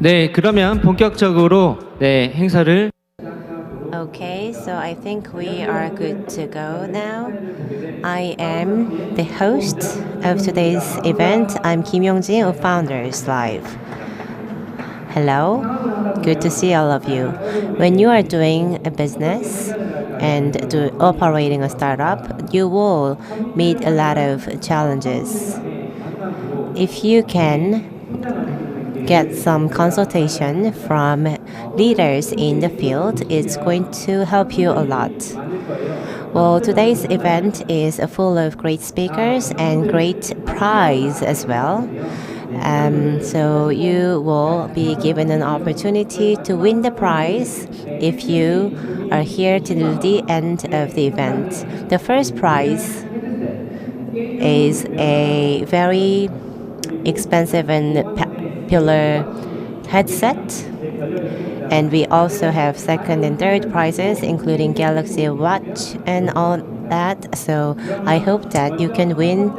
네, 그러면 본격적으로 행사를 Okay, so I think we are good to go now. I am the host of today's event. I'm Kim Yong-jin of Founders Live. Hello, good to see all of you. When you are doing a business and operating a startup, you will meet a lot of challenges. If you can get some consultation from leaders in the field, it's going to help you a lot. Well, today's event is full of great speakers and great prize as well. So you will be given an opportunity to win the prize if you are here till the end of the event. The first prize is a very expensive and popular headset. And we also have second and third prizes, including Galaxy Watch and all that. So I hope that you can win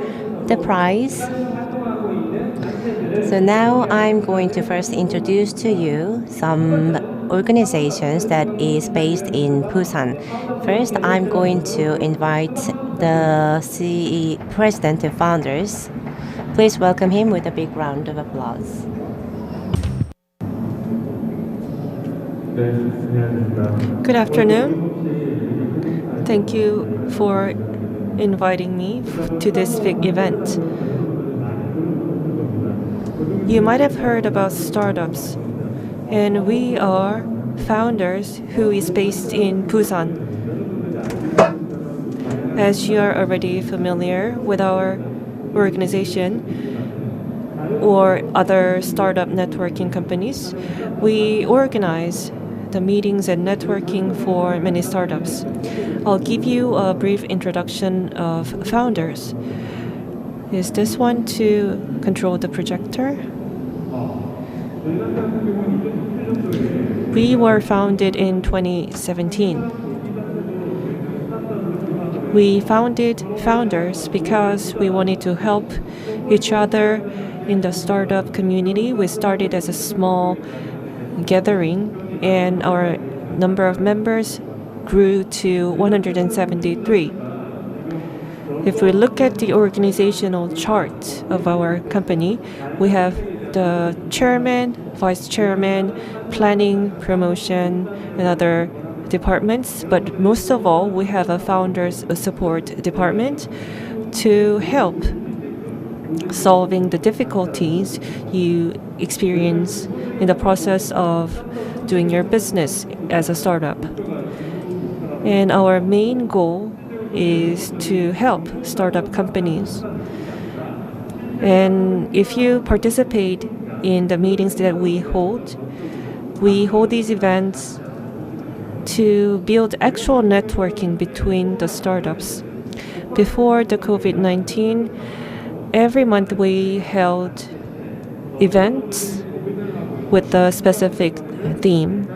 the prize. So now I'm going to first introduce to you some organizations that is based in Busan. First, I'm going to invite the president of founders. Please welcome him with a big round of applause. Good afternoon. Thank you for inviting me to this big event. You might have heard about startups, and we are founders who is based in Busan. As you are already familiar with our organization or other startup networking companies, we organize the meetings and networking for many startups. I'll give you a brief introduction of founders. Is this one to control the projector? We were founded in 2017. We founded Founders because we wanted to help each other in the startup community. We started as a small gathering, and our number of members grew to 173. If we look at the organizational chart of our company, we have the chairman, vice chairman, planning, promotion, and other departments. But most of all, we have a founders support department to help solving the difficulties you experience in the process of doing your business as a startup. And our main goal is to help startup companies. And if you participate in the meetings that we hold these events to build actual networking between the startups. Before the COVID-19, every month we held events with a specific theme.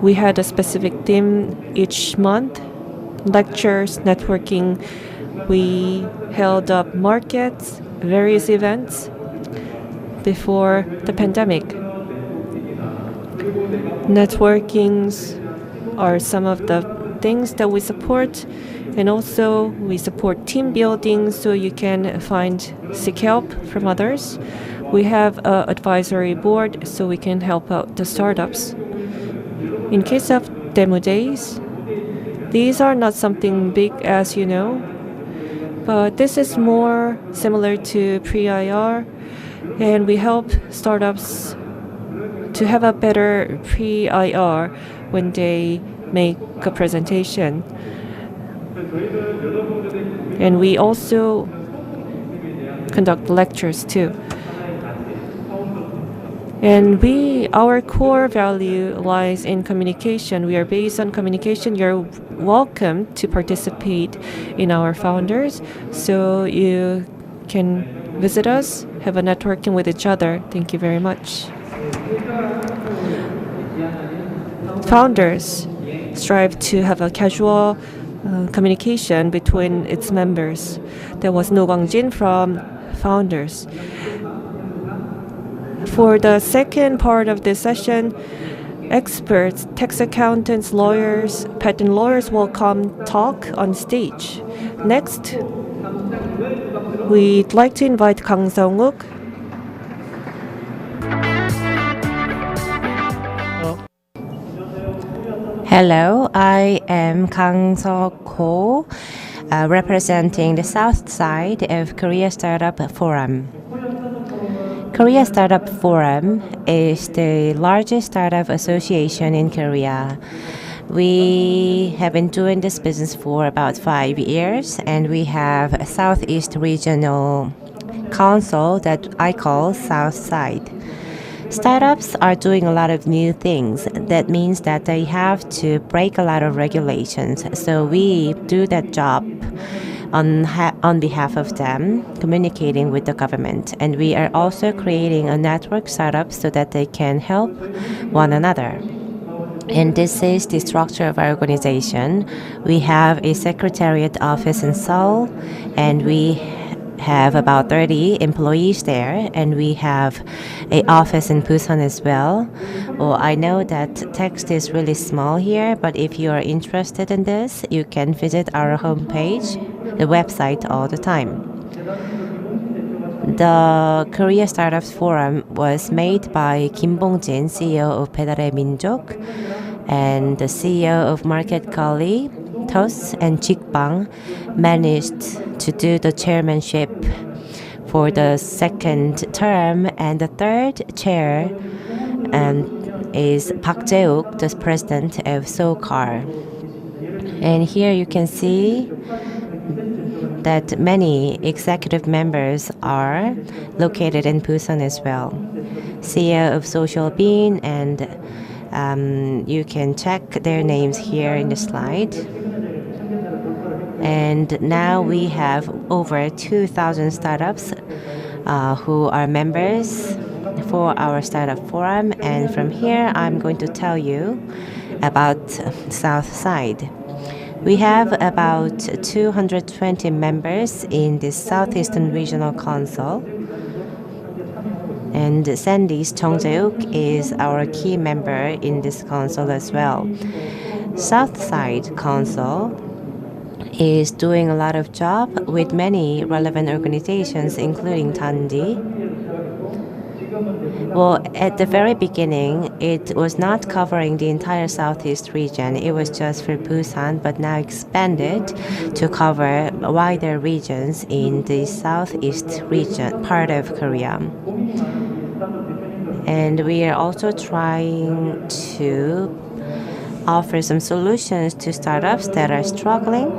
We had a specific theme each month, lectures, networking. We held up markets, various events before the pandemic. Networkings are some of the things that we support, and also we support team building so you can seek help from others. We have an advisory board so we can help out the startups. In case of demo days, these are not something big, as you know, but this is more similar to pre-IR, and we help startups to have a better pre-IR when they make a presentation. And we also conduct lectures too. And our core value lies in communication. We are based on communication. You're welcome to participate in our founders, so you can visit us, have a networking with each other. Thank you very much. Founders strive to have a casual communication between its members. There was No Gwang-jin from Founders. For the second part of this session, experts, tax accountants, lawyers, patent lawyers will come talk on stage. Next, we'd like to invite Kang Sung-uk. Hello, I am Kang Seo-ko, representing the south side of Korea Startup Forum. Korea Startup Forum is the largest startup association in Korea. We have been doing this business for about 5 years, and we have a Southeast Regional Council that I call South Side. Startups are doing a lot of new things. That means that they have to break a lot of regulations. So we do that job on behalf of them, communicating with the government. And we are also creating a network startup so that they can help one another. And this is the structure of our organization. We have a secretariat office in Seoul, and we have about 30 employees there, and we have an office in Busan as well. Well, I know that text is really small here, but if you are interested in this, you can visit our homepage, the website all the time. The Korea Startups Forum was made by Kim Bong-jin, CEO of 배달의 민족, and the CEO of Market Kali, TOS, and Jikbang managed to do the chairmanship for the second term, and the third chair is Park Jae-uk, the president of SOCAR. And here you can see that many executive members are located in Busan as well. CEO of Social Bean, and you can check their names here in the slide. And now we have over 2,000 startups who are members for our startup forum. And from here, I'm going to tell you about South Side. We have about 220 members in the Southeastern Regional Council. And Sandy's Chung Jae-uk is our key member in this council as well. South Side Council is doing a lot of job with many relevant organizations, including Tandi. Well, at the very beginning, it was not covering the entire Southeast region. It was just for Busan, but now expanded to cover wider regions in the Southeast region, part of Korea. And we are also trying to offer some solutions to startups that are struggling.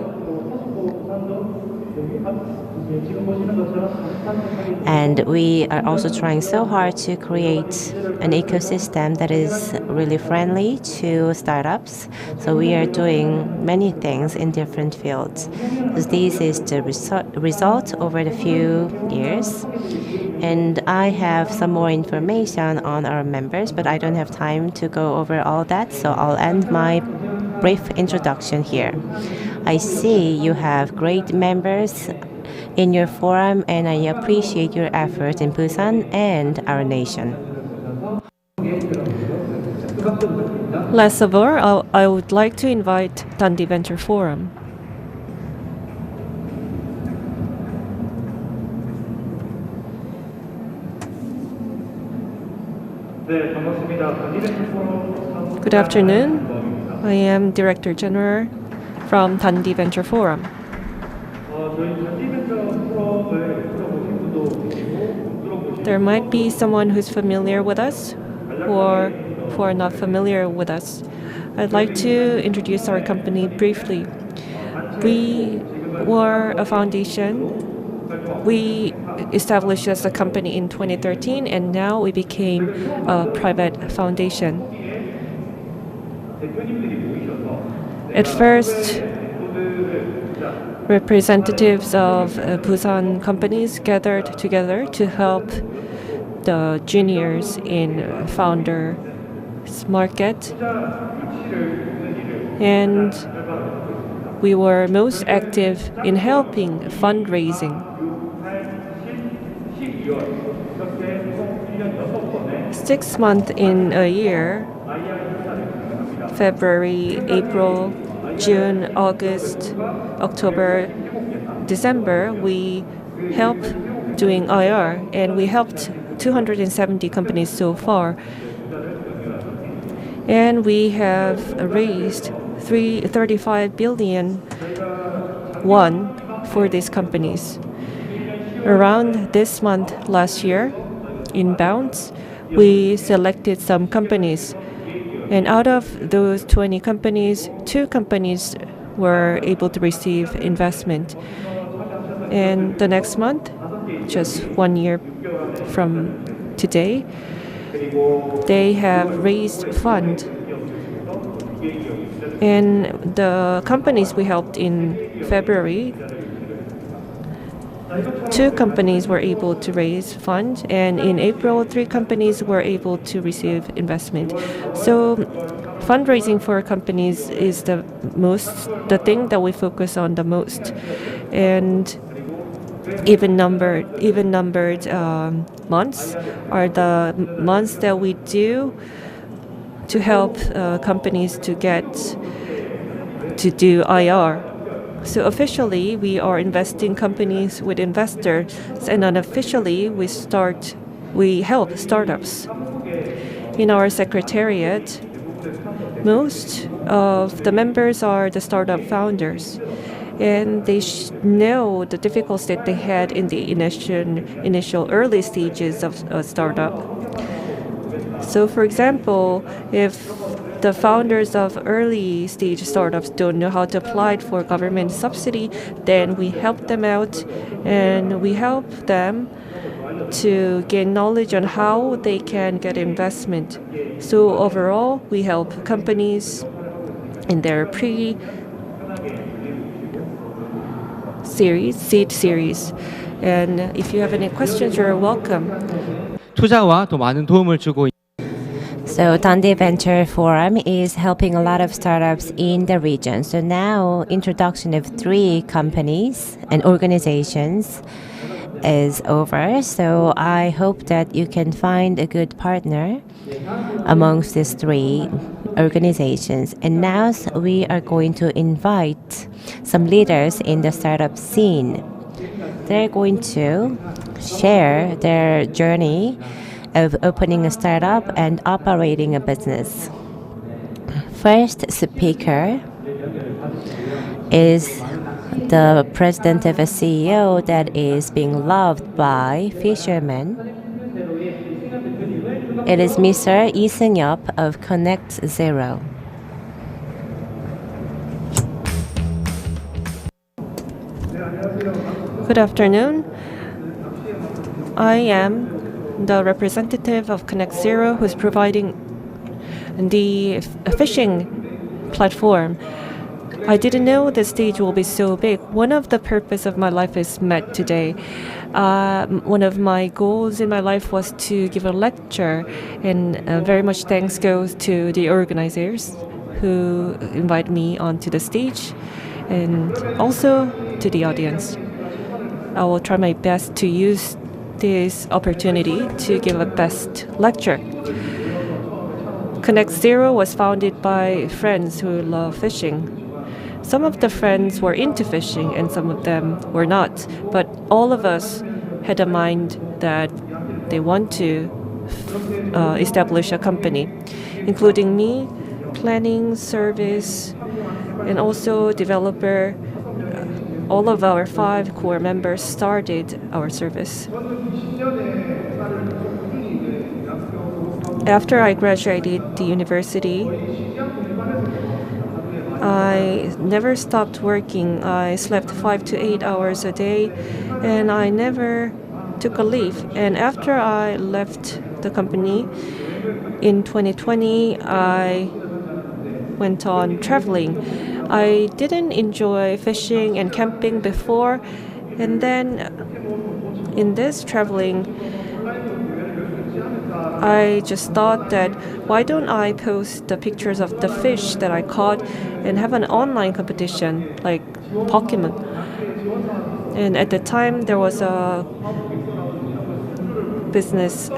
And we are also trying so hard to create an ecosystem that is really friendly to startups. So we are doing many things in different fields. So this is the result over the few years. And I have some more information on our members, but I don't have time to go over all that, so I'll end my brief introduction here. I see you have great members in your forum, and I appreciate your efforts in Busan and our nation. Last of all, I would like to invite Dundee Venture Forum. Good afternoon. I am Director General from Dundee Venture Forum. There might be someone who's familiar with us or who are not familiar with us. I'd like to introduce our company briefly. We were a foundation. We established as a company in 2013, and now we became a private foundation. At first, representatives of Busan companies gathered together to help the juniors in founders market, and we were most active in helping fundraising. 6 months in a year, February, April, June, August, October, December, we help doing IR, and we helped 270 companies so far. And we have raised 35 billion won for these companies. Around this month last year, in Bounce, we selected some companies. And out of those 20 companies, 2 companies were able to receive investment. And the next month, just 1 year from today, they have raised fund. And the companies we helped in February, 2 companies were able to raise funds, and in April, 3 companies were able to receive investment. So fundraising for companies is the thing that we focus on the most. And even numbered months are the months that we do to help companies to do IR. So officially, we are investing companies with investors, and unofficially, we help startups. In our secretariat, most of the members are the startup founders, and they know the difficulties that they had in the initial early stages of a startup. So, for example, if the founders of early stage startups don't know how to apply for government subsidy, then we help them out, and we help them to gain knowledge on how they can get investment. So overall, we help companies in their seed series. And if you have any questions, you're welcome. 투자와 또 많은 도움을 주고 So Dande Venture Forum is helping a lot of startups in the region. So now introduction of 3 companies and organizations is over. So I hope that you can find a good partner amongst these 3 organizations. And now we are going to invite some leaders in the startup scene. They're going to share their journey of opening a startup and operating a business. First speaker is the president of a CEO that is being loved by fishermen. It is Mr. Lee Seung-yup of Connect Zero. Good afternoon. I am the representative of Connect Zero, who's providing the fishing platform. I didn't know the stage will be so big. One of the purpose of my life is met today. One of my goals in my life was to give a lecture, and very much thanks goes to the organizers who invite me onto the stage, and also to the audience. I will try my best to use this opportunity to give a best lecture. Connect Zero was founded by friends who love fishing. Some of the friends were into fishing and some of them were not, but all of us had a mind that they want to establish a company, including me, planning, service, and also developer. All of our 5 core members started our service. After I graduated the university, I never stopped working. I slept 5 to 8 hours a day, and I never took a leave. And after I left the company in 2020, I went on traveling. I didn't enjoy fishing and camping before, and then in this traveling, I just thought that why don't I post the pictures of the fish that I caught and have an online competition like Pokemon. And at the time there was a business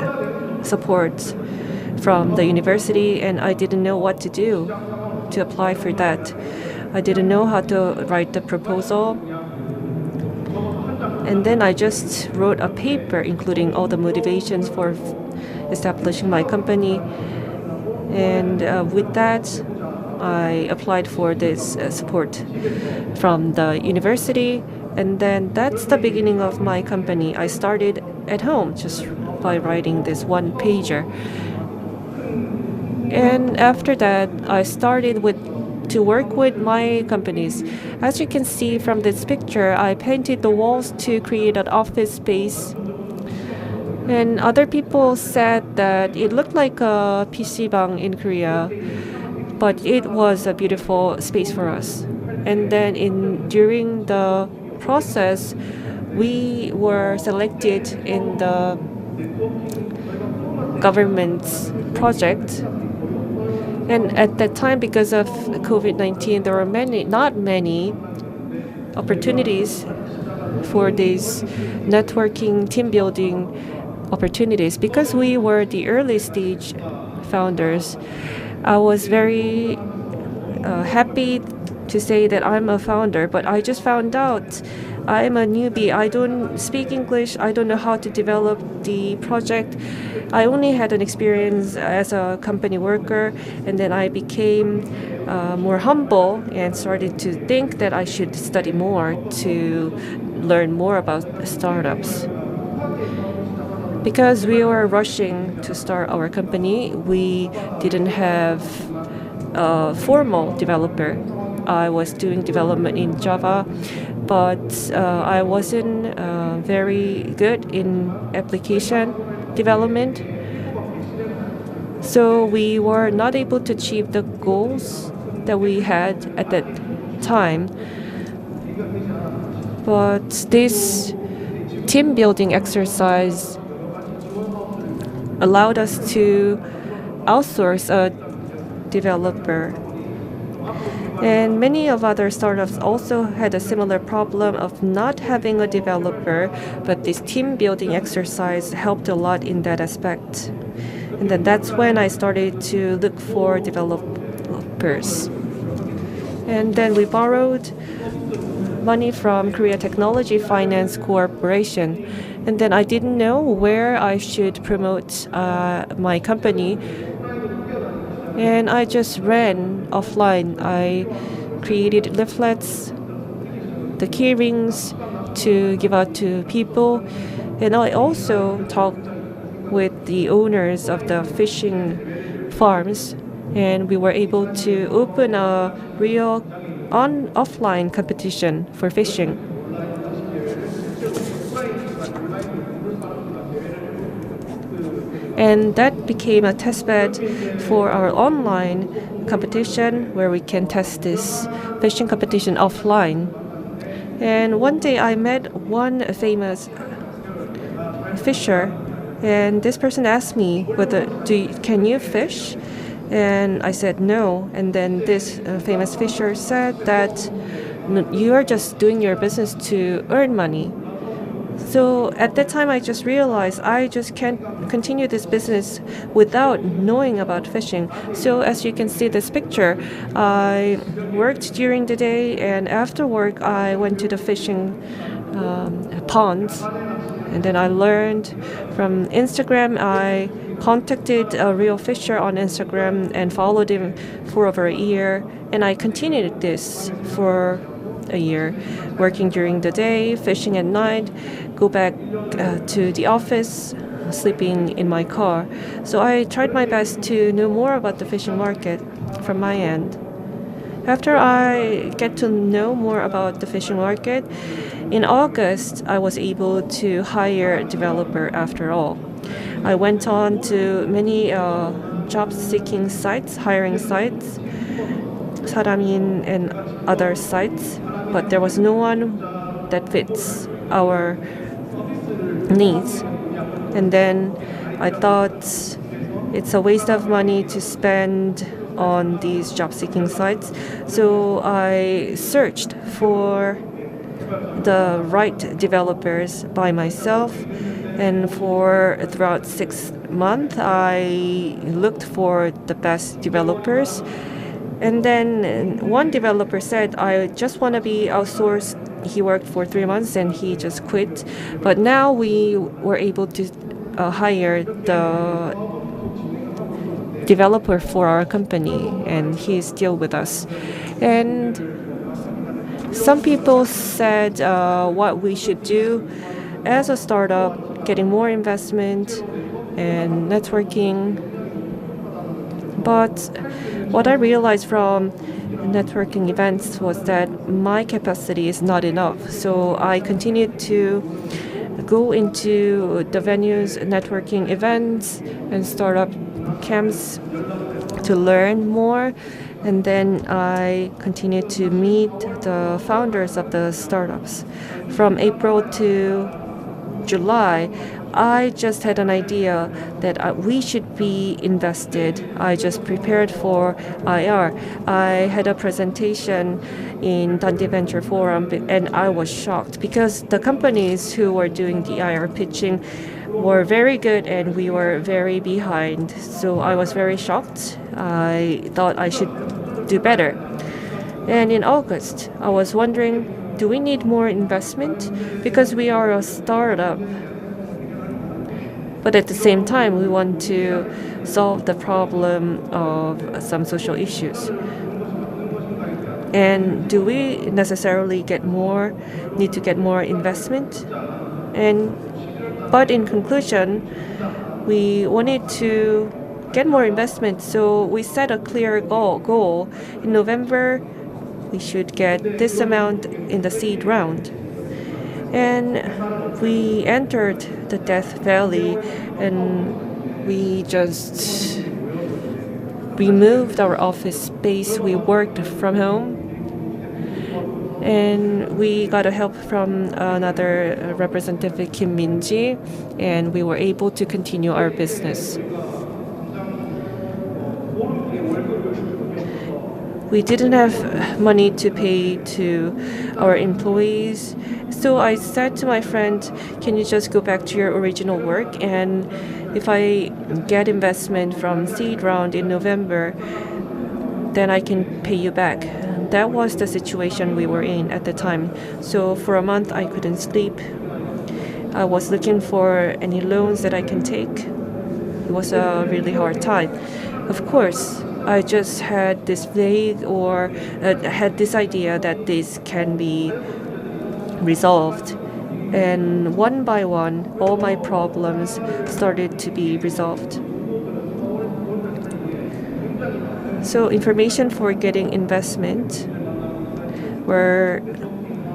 support from the university, and I didn't know what to do to apply for that. I didn't know how to write the proposal. And then I just wrote a paper including all the motivations for establishing my company. And with that, I applied for this support from the university. And then that's the beginning of my company. I started at home just by writing this one pager. And after that, I started to work with my companies. As you can see from this picture, I painted the walls to create an office space. And other people said that it looked like a PC방 in Korea, but it was a beautiful space for us. And then during the process, we were selected in the government's project. And at that time, because of COVID-19, there were not many opportunities for these networking, team building opportunities. Because we were the early stage founders, I was very happy to say that I'm a founder, but I just found out I'm a newbie. I don't speak English. I don't know how to develop the project. I only had an experience as a company worker, and then I became more humble and started to think that I should study more to learn more about startups. Because we were rushing to start our company, we didn't have a formal developer. I was doing development in Java, but I wasn't very good in application development. So we were not able to achieve the goals that we had at that time. But this team building exercise allowed us to outsource a developer. And many of other startups also had a similar problem of not having a developer, but this team building exercise helped a lot in that aspect. And then that's when I started to look for developers. And then we borrowed money from Korea Technology Finance Corporation. And then I didn't know where I should promote my company. And I just ran offline. I created leaflets, the key rings to give out to people. And I also talked with the owners of the fishing farms. And we were able to open a real offline competition for fishing. And that became a testbed for our online competition where we can test this fishing competition offline. And one day I met one famous fisher, and this person asked me can you fish? And I said no. And then this famous fisher said that you are just doing your business to earn money. So at that time, I just realized I just can't continue this business without knowing about fishing. So as you can see this picture, I worked during the day, and after work, I went to the fishing ponds. And then I learned from Instagram. I contacted a real fisher on Instagram and followed him for over a year. And I continued this for a year, working during the day, fishing at night, go back to the office, sleeping in my car. So I tried my best to know more about the fishing market from my end. After I get to know more about the fishing market, in August, I was able to hire a developer after all. I went on to many job-seeking sites, hiring sites, 사람인 and other sites, but there was no one that fits our needs. And then I thought it's a waste of money to spend on these job-seeking sites. So I searched for the right developers by myself, and for throughout 6 month, I looked for the best developers. And then one developer said, I just want to be outsourced. He worked for 3 months and he just quit. But now we were able to hire the developer for our company, and he is still with us. And some people said what we should do as a startup, getting more investment and networking. But what I realized from networking events was that my capacity is not enough. So I continued to go into the venues, networking events, and startup camps to learn more. And then I continued to meet the founders of the startups. From April to July, I just had an idea that we should be invested. I just prepared for IR. I had a presentation in Dundee Venture Forum, and I was shocked because the companies who were doing the IR pitching were very good and we were very behind. So I was very shocked. I thought I should do better. And in August, I was wondering, do we need more investment? Because we are a startup. But at the same time, we want to solve the problem of some social issues. And do we necessarily need to get more investment? But in conclusion, we wanted to get more investment, so we set a clear goal. In November, we should get this amount in the seed round. And we entered the Death Valley and we just removed our office space. We worked from home. And we got a help from another representative, Kim Min-ji, and we were able to continue our business. We didn't have money to pay to our employees. So I said to my friend, can you just go back to your original work? And if I get investment from seed round in November, then I can pay you back. That was the situation we were in at the time. So for a month, I couldn't sleep. I was looking for any loans that I can take. It was a really hard time. Of course, I just had this vague had this idea that this can be resolved. And one by one, all my problems started to be resolved. So information for getting investment were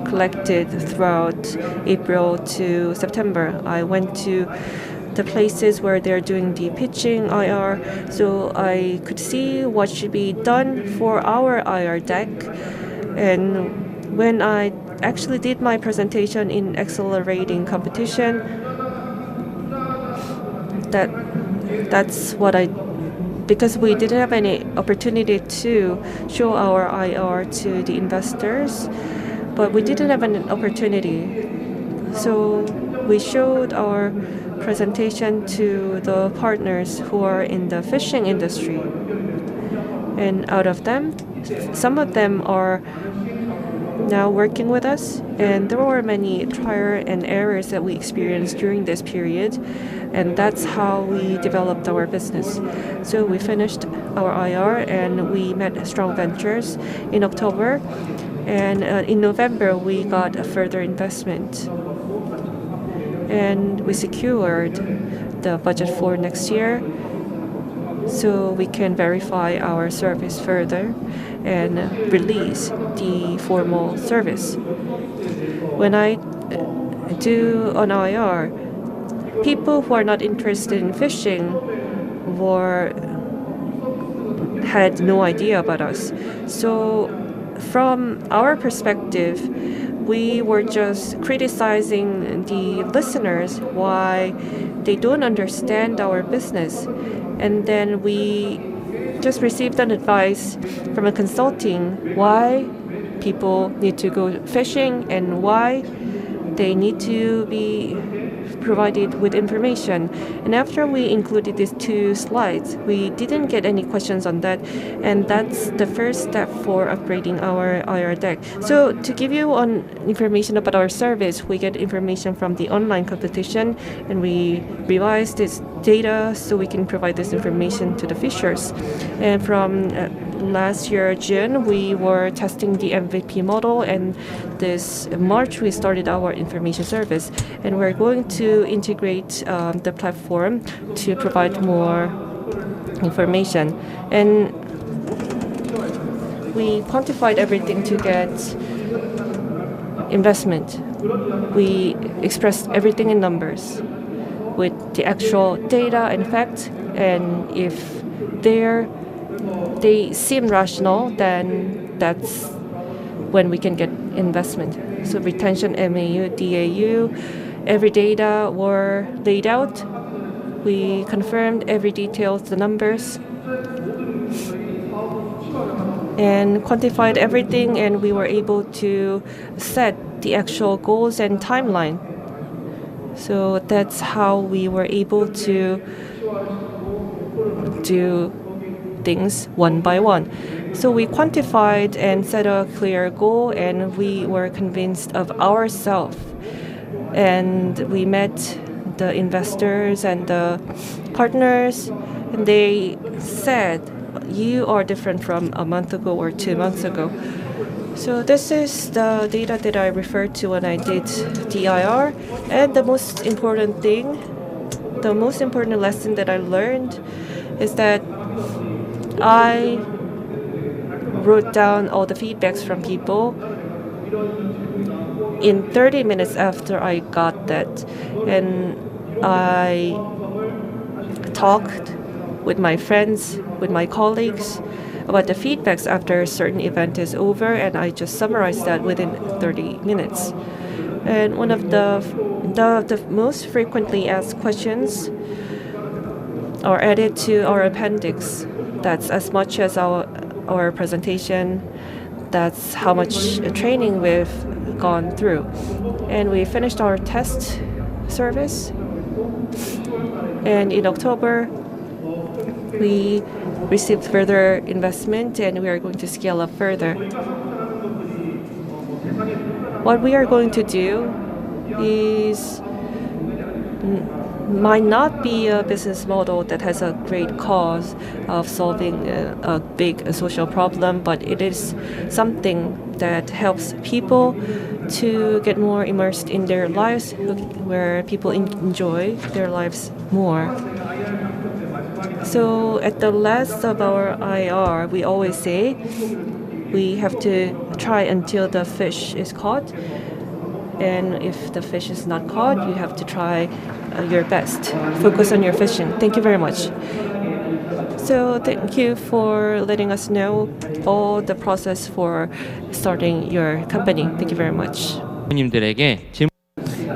collected throughout April to September. I went to the places where they're doing the pitching IR, so I could see what should be done for our IR deck. And when I actually did my presentation in accelerating competition, that's what I, because we didn't have any opportunity to show our IR to the investors, but we didn't have an opportunity. So we showed our presentation to the partners who are in the fishing industry. And out of them, some of them are now working with us, and there were many trial and errors that we experienced during this period, and that's how we developed our business. So we finished our IR and we met Strong Ventures in October, and in November we got a further investment, and we secured the budget for next year so we can verify our service further and release the formal service. When I do an IR, people who are not interested in fishing had no idea about us. So from our perspective, we were just criticizing the listeners why they don't understand our business. And then we just received an advice from a consulting why people need to go fishing and why they need to be provided with information. And after we included these 2 slides, we didn't get any questions on that. And that's the first step for upgrading our IR deck. So to give you information about our service, we get information from the online competition, and we revise this data so we can provide this information to the fishers. And from last year, June, we were testing the MVP model, and this March, we started our information service. And we're going to integrate the platform to provide more information. And we quantified everything to get investment. We expressed everything in numbers with the actual data and facts, and if they seem rational, then that's when we can get investment. So retention, MAU, DAU, every data were laid out. We confirmed every detail, the numbers, and quantified everything, and we were able to set the actual goals and timeline. So that's how we were able to do things one by one. So we quantified and set a clear goal, and we were convinced of ourselves. And we met the investors and the partners, and they said, you are different from a month ago or 2 months ago. So this is the data that I referred to when I did DIR. And the most important thing, the most important lesson that I learned is that I wrote down all the feedbacks from people in 30 minutes after I got that. And I talked with my friends, with my colleagues, about the feedbacks after a certain event is over, and I just summarized that within 30 minutes. And one of the most frequently asked questions are added to our appendix. That's as much as our presentation. That's how much training we've gone through. And we finished our test service. And in October, we received further investment, and we are going to scale up further. What we are going to do is might not be a business model that has a great cause of solving a big social problem, but it is something that helps people to get more immersed in their lives, where people enjoy their lives more. So at the last of our IR, we always say we have to try until the fish is caught. And if the fish is not caught, you have to try your best. Focus on your fishing. Thank you very much. So thank you for letting us know all the process for starting your company. Thank you very much. 님들에게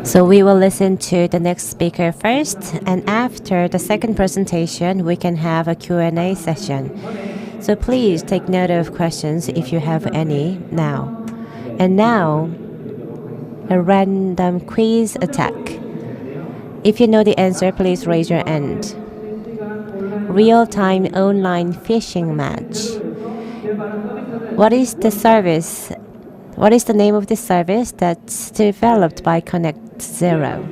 So we will listen to the next speaker first, and after the second presentation, we can have a Q&A session. So please take note of questions if you have any now. And now, a random quiz attack. If you know the answer, please raise your hand. Real-time online fishing match. What is the service? What is the name of this service that's developed by Connect Zero?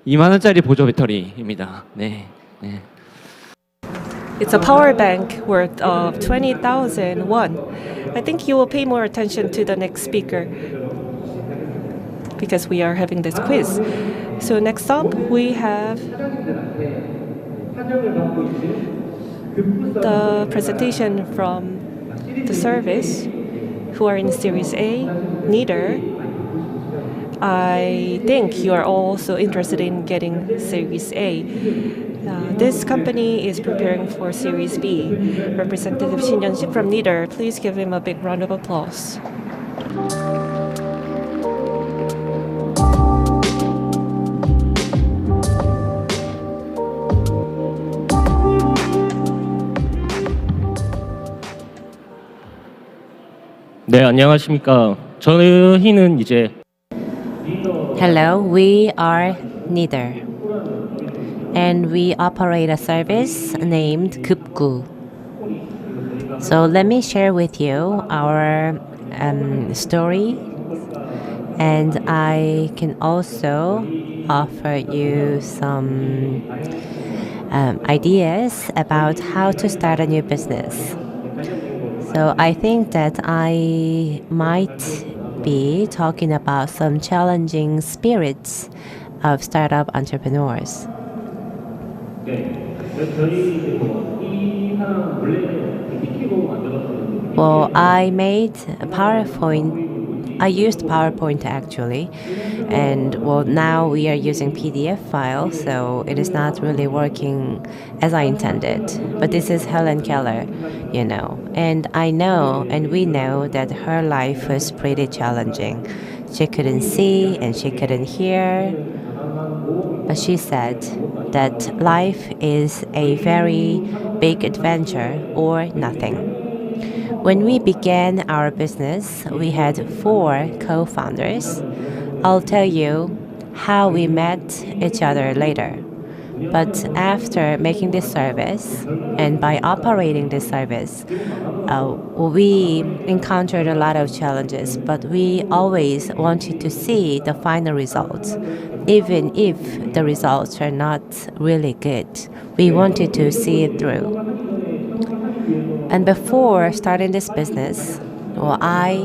2만 원짜리 보조 배터리입니다. 네. 네. It's a power bank worth of 20,000 won. I think you will pay more attention to the next speaker because we are having this quiz. So next up, we have the presentation from the service who are in Series A, neither. I think you are also interested in getting Series A. This company is preparing for Series B. Representative Shin Yeon-sik from Neither, please give him a big round of applause. 네, 안녕하십니까. 저희는 이제 Hello, we are neither. And we operate a service named 급구. So let me share with you our story, and I can also offer you some ideas about how to start a new business. So I think that I might be talking about some challenging spirits of startup entrepreneurs. Well, I made a PowerPoint. I used PowerPoint actually, and well, now we are using PDF file, so it is not really working as I intended. But this is Helen Keller, and I know, and we know that her life was pretty challenging. She couldn't see and she couldn't hear, but she said that life is a very big adventure or nothing. When we began our business, we had 4 co-founders. I'll tell you how we met each other later. But after making this service and by operating this service, we encountered a lot of challenges, but we always wanted to see the final results. Even if the results are not really good, we wanted to see it through. And before starting this business, well, I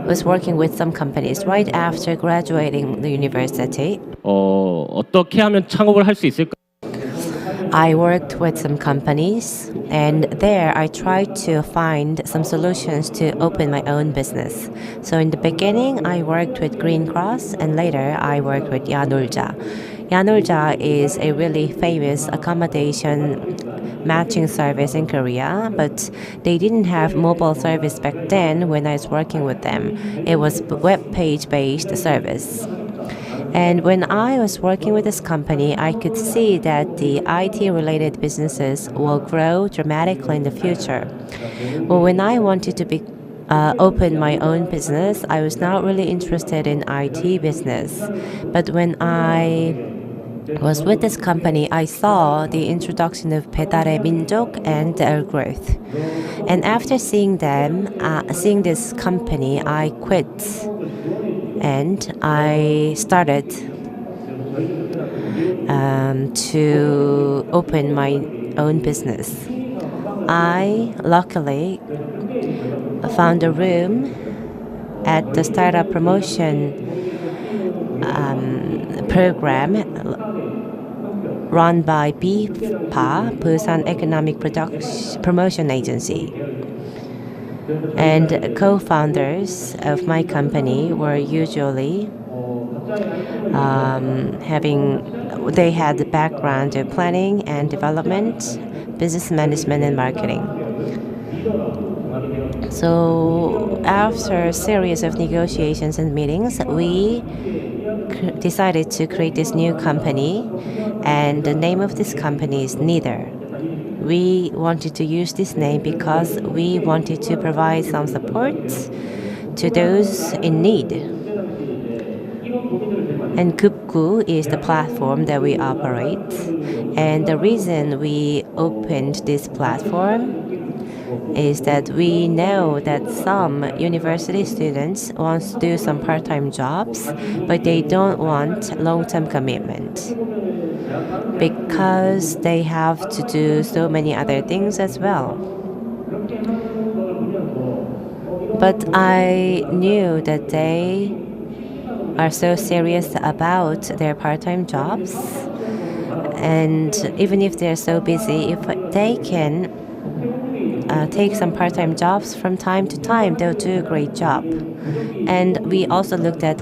was working with some companies right after graduating the university. 어떻게 하면 창업을 할 수 있을까? I worked with some companies, and there I tried to find some solutions to open my own business. So in the beginning, I worked with Green Cross, and later I worked with 야놀자. 야놀자 is a really famous accommodation matching service in Korea, but they didn't have mobile service back then when I was working with them. It was web page based service. And when I was working with this company, I could see that the IT related businesses will grow dramatically in the future. Well, when I wanted to open my own business, I was not really interested in IT business. But when I was with this company, I saw the introduction of 배달의 민족 and their growth. And after seeing seeing this company, I quit and I started to open my own business. I luckily found a room at the startup promotion program run by BPA, Busan Economic Promotion Agency. And co-founders of my company were usually they had the background in planning and development, business management, and marketing. So after a series of negotiations and meetings, we decided to create this new company, and the name of this company is Neither. We wanted to use this name because we wanted to provide some support to those in need. And Kupku is the platform that we operate. And the reason we opened this platform is that we know that some university students want to do some part-time jobs, but they don't want long-term commitment because they have to do so many other things as well. But I knew that they are so serious about their part-time jobs, and even if they're so busy, if they can take some part-time jobs from time to time, they'll do a great job. And we also looked at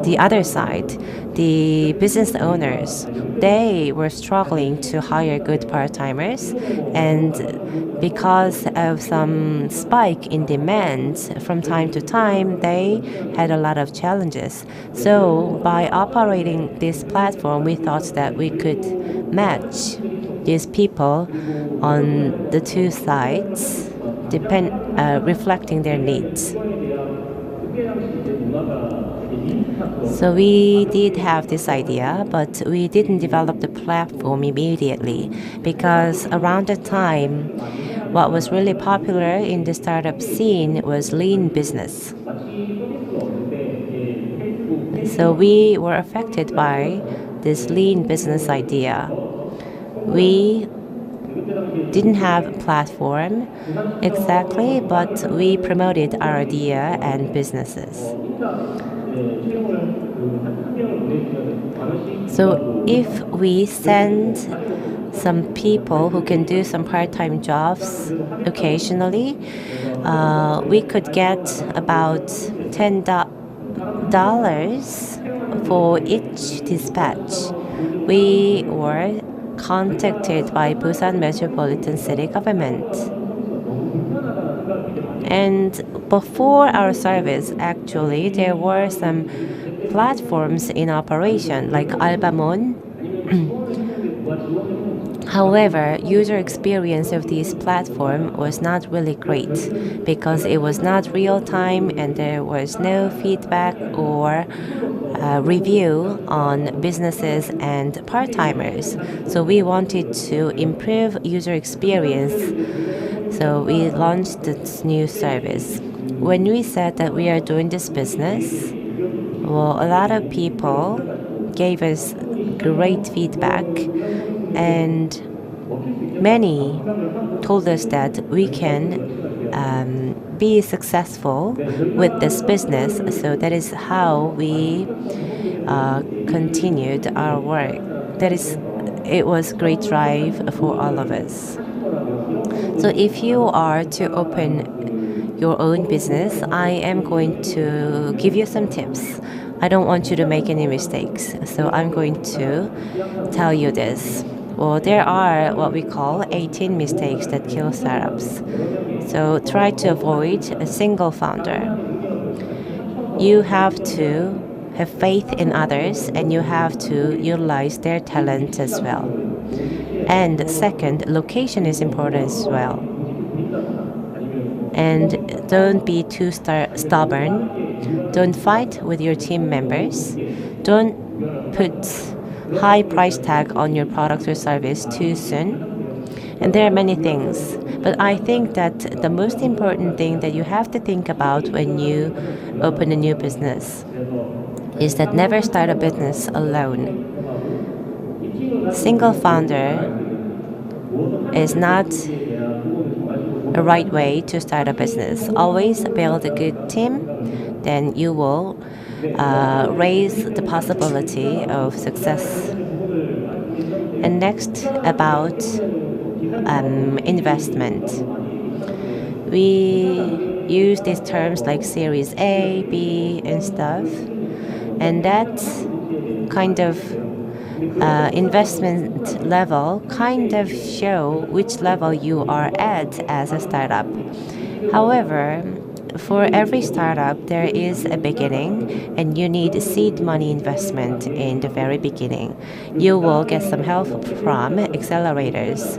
the other side, the business owners. They were struggling to hire good part-timers, and because of some spike in demand from time to time, they had a lot of challenges. So by operating this platform, we thought that we could match these people on the two sides, reflecting their needs. So we did have this idea, but we didn't develop the platform immediately because around the time, what was really popular in the startup scene was lean business. So we were affected by this lean business idea. We didn't have a platform exactly, but we promoted our idea and businesses. So if we send some people who can do some part-time jobs occasionally, we could get about $10 for each dispatch. We were contacted by Busan Metropolitan City Government. And before our service, actually, there were some platforms in operation like Albamon. However, user experience of this platform was not really great because it was not real time and there was no feedback or review on businesses and part-timers. So we wanted to improve user experience. So we launched this new service. When we said that we are doing this business, well, a lot of people gave us great feedback, and many told us that we can be successful with this business. So that is how we continued our work. It was great drive for all of us. So if you are to open your own business, I am going to give you some tips. I don't want you to make any mistakes, so I'm going to tell you this. Well, there are what we call 18 mistakes that kill startups. So try to avoid a single founder. You have to have faith in others and you have to utilize their talent as well. And second, location is important as well. And don't be too stubborn. Don't fight with your team members. Don't put high price tag on your product or service too soon. And there are many things. But I think that the most important thing that you have to think about when you open a new business is that never start a business alone. Single founder is not a right way to start a business. Always build a good team, then you will raise the possibility of success. And next, about investment. We use these terms like Series A, B, and stuff, and that kind of investment level kind of show which level you are at as a startup. However, for every startup, there is a beginning, and you need seed money investment in the very beginning. You will get some help from accelerators.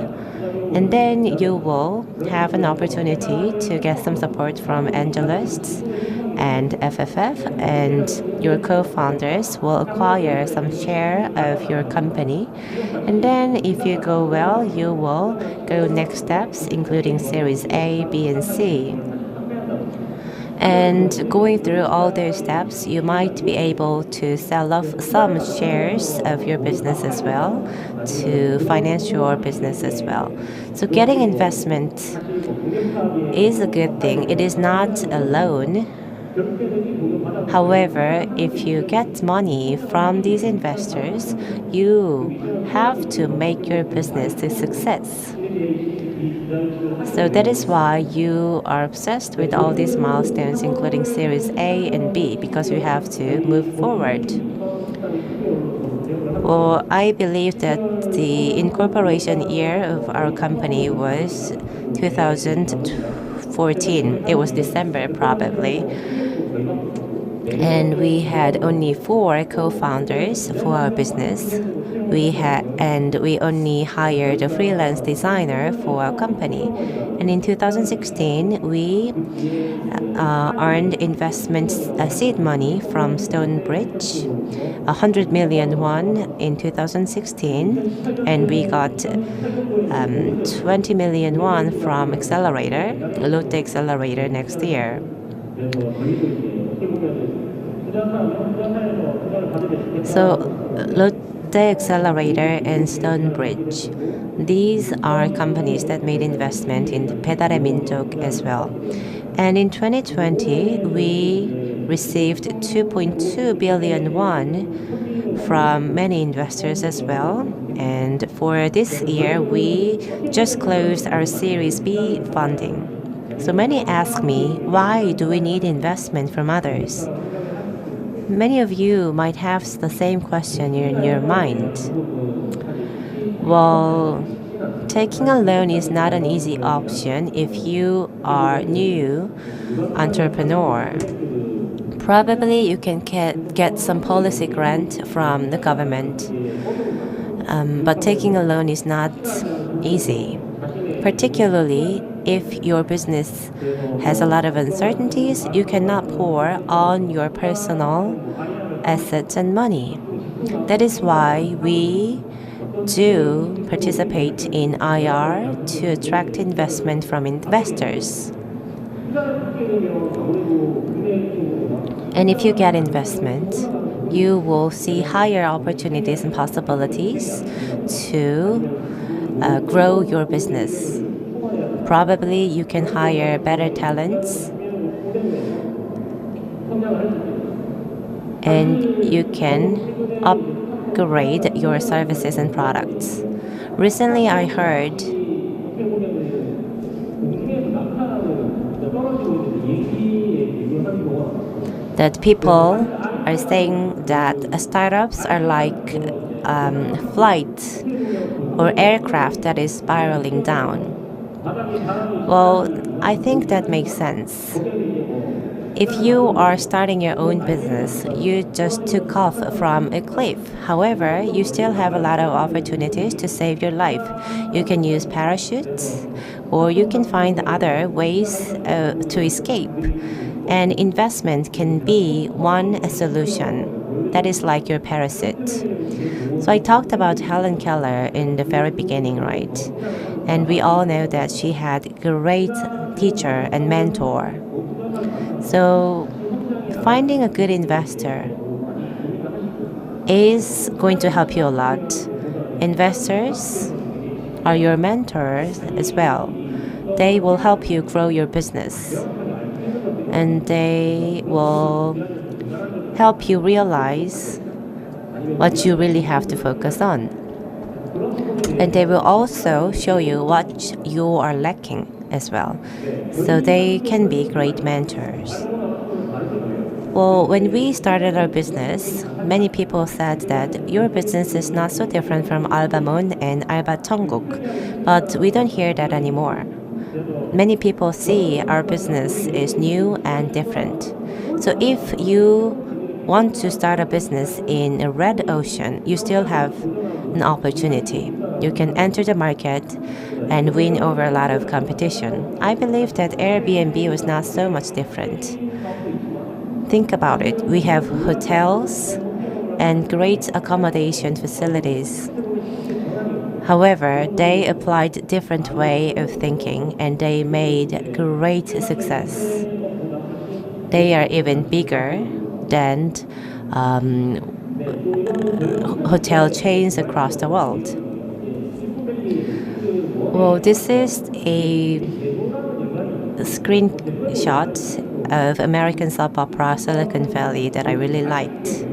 And then you will have an opportunity to get some support from angelists and FFF, and your co-founders will acquire some share of your company. And then if you go well, you will go next steps, including Series A, B, and C. And going through all those steps, you might be able to sell off some shares of your business as well to finance your business as well. So getting investment is a good thing. It is not a loan. However, if you get money from these investors, you have to make your business a success. So that is why you are obsessed with all these milestones, including Series A and B, because you have to move forward. Well, I believe that the incorporation year of our company was 2014. It was December, probably. And we had only 4 co-founders for our business. we only hired a freelance designer for our company. And in 2016, we earned investment seed money from Stonebridge, 100 million won in 2016, and we got 20 million won from Accelerator, Lotte Accelerator next year. So Lotte Accelerator and Stonebridge, these are companies that made investment in 배달의 민족 as well. And in 2020, we received 2.2 billion won from many investors as well. And for this year, we just closed our Series B funding. So many ask me, why do we need investment from others? Many of you might have the same question in your mind. Well, taking a loan is not an easy option if you are new entrepreneur. Probably you can get some policy grant from the government, but taking a loan is not easy, particularly if your business has a lot of uncertainties. You cannot pour on your personal assets and money. That is why we do participate in IR to attract investment from investors. And if you get investment, you will see higher opportunities and possibilities to grow your business. Probably you can hire better talents, and you can upgrade your services and products. Recently, I heard that people are saying that startups are like flight or aircraft that is spiraling down. Well, I think that makes sense. If you are starting your own business, you just took off from a cliff. However, you still have a lot of opportunities to save your life. You can use parachutes, or you can find other ways to escape. And investment can be one solution. That is like your parachute. So I talked about Helen Keller in the very beginning, right? And we all know that she had a great teacher and mentor. So finding a good investor is going to help you a lot. Investors are your mentors as well. They will help you grow your business, and they will help you realize what you really have to focus on. And they will also show you what you are lacking as well. So they can be great mentors. Well, when we started our business, many people said that your business is not so different from Albamon and Alba Cheongguk, but we don't hear that anymore. Many people see our business is new and different. So if you want to start a business in a red ocean, you still have an opportunity. You can enter the market and win over a lot of competition. I believe that Airbnb was not so much different. Think about it. We have hotels and great accommodation facilities. However, they applied different way of thinking, and they made great success. They are even bigger than hotel chains across the world. Well, this is a screenshot of American soap opera Silicon Valley that I really liked.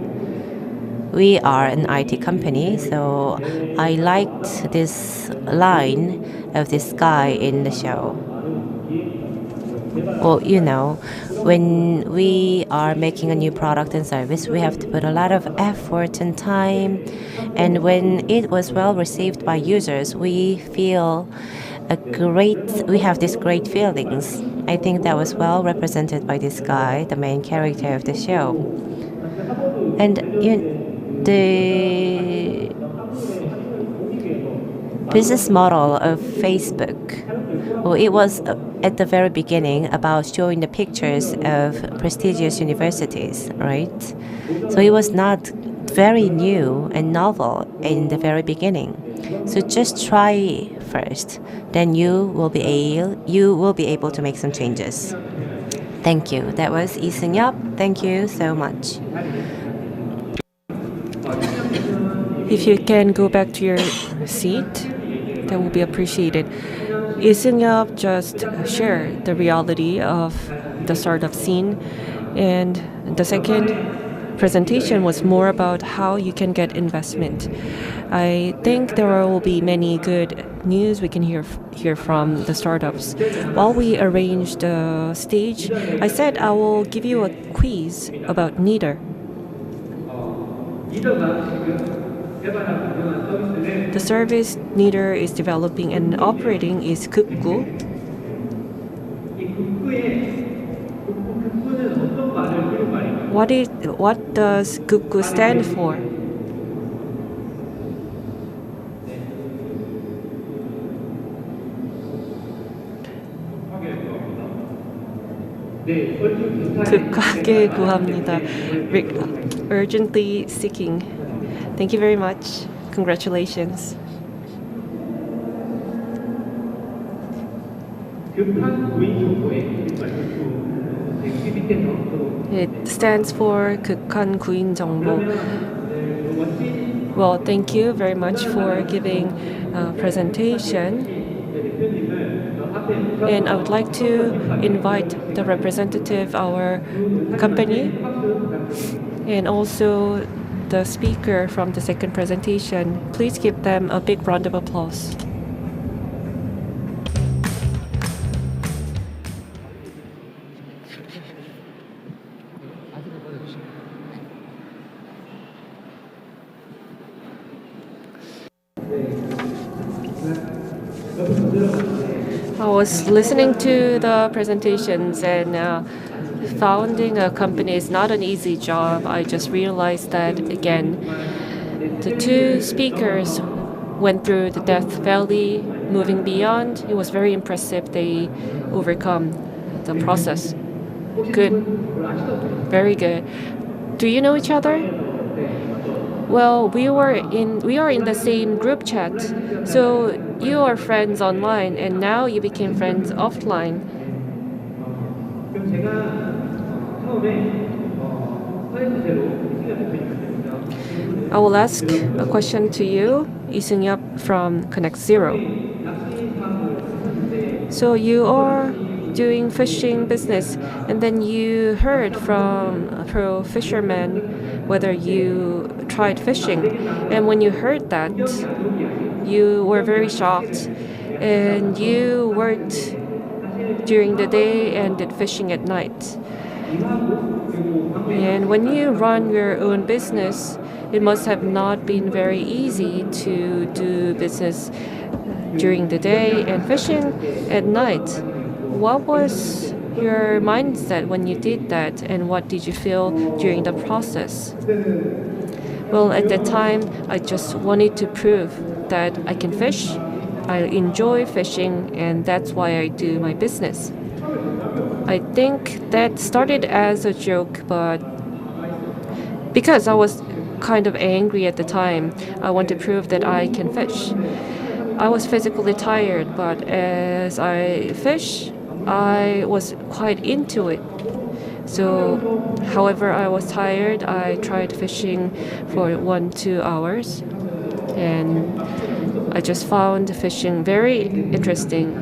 We are an IT company, so I liked this line of this guy in the show. Well, you know, when we are making a new product and service, we have to put a lot of effort and time. And when it was well received by users, we have these great feelings. I think that was well represented by this guy, the main character of the show. And the business model of Facebook. Well, it was at the very beginning about showing the pictures of prestigious universities, right? So it was not very new and novel in the very beginning. So just try first, then you will be able to make some changes. Thank you. That was Lee Seung-yup. Thank you so much. If you can go back to your seat, that will be appreciated. Lee Seung-yup just shared the reality of the startup scene, and the second presentation was more about how you can get investment. I think there will be many good news we can hear from the startups. While we arrange the stage, I said I will give you a quiz about neither. The service Neither is developing and operating is Kukgu. What does Kukgu stand for? 급하게 구합니다. Urgently seeking. Thank you very much. Congratulations. It stands for 극한 구인 정보. Well, thank you very much for giving a presentation. And I would like to invite the representative of our company and also the speaker from the second presentation. Please give them a big round of applause. I was listening to the presentations, and founding a company is not an easy job. I just realized that again. The two speakers went through the Death Valley, moving beyond. It was very impressive. They overcome the process. Good. Very good. Do you know each other? Well, we are in the same group chat. So you are friends online and now you became friends offline. I will ask a question to you, Lee Seung-yup from Connect Zero. So you are doing fishing business, and then you heard from a pro fisherman whether you tried fishing. And when you heard that, you were very shocked, and you worked during the day and did fishing at night. And when you run your own business, it must have not been very easy to do business during the day and fishing at night. What was your mindset when you did that, and what did you feel during the process? Well, at that time, I just wanted to prove that I can fish. I enjoy fishing, and that's why I do my business. I think that started as a joke, but because I was kind of angry at the time, I want to prove that I can fish. I was physically tired, but as I fish, I was quite into it. So, however I was tired, I tried fishing for 1-2 hours, and I just found fishing very interesting.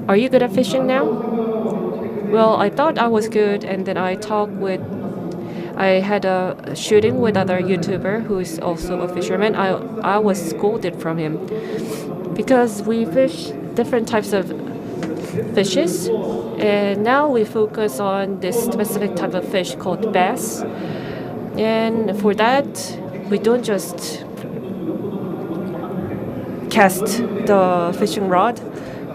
Are you good at fishing now? Well, I thought I was good, and then I had a shooting with other YouTuber who is also a fisherman. I was scolded from him because we fish different types of fishes, and now we focus on this specific type of fish called bass. And for that, we don't just cast the fishing rod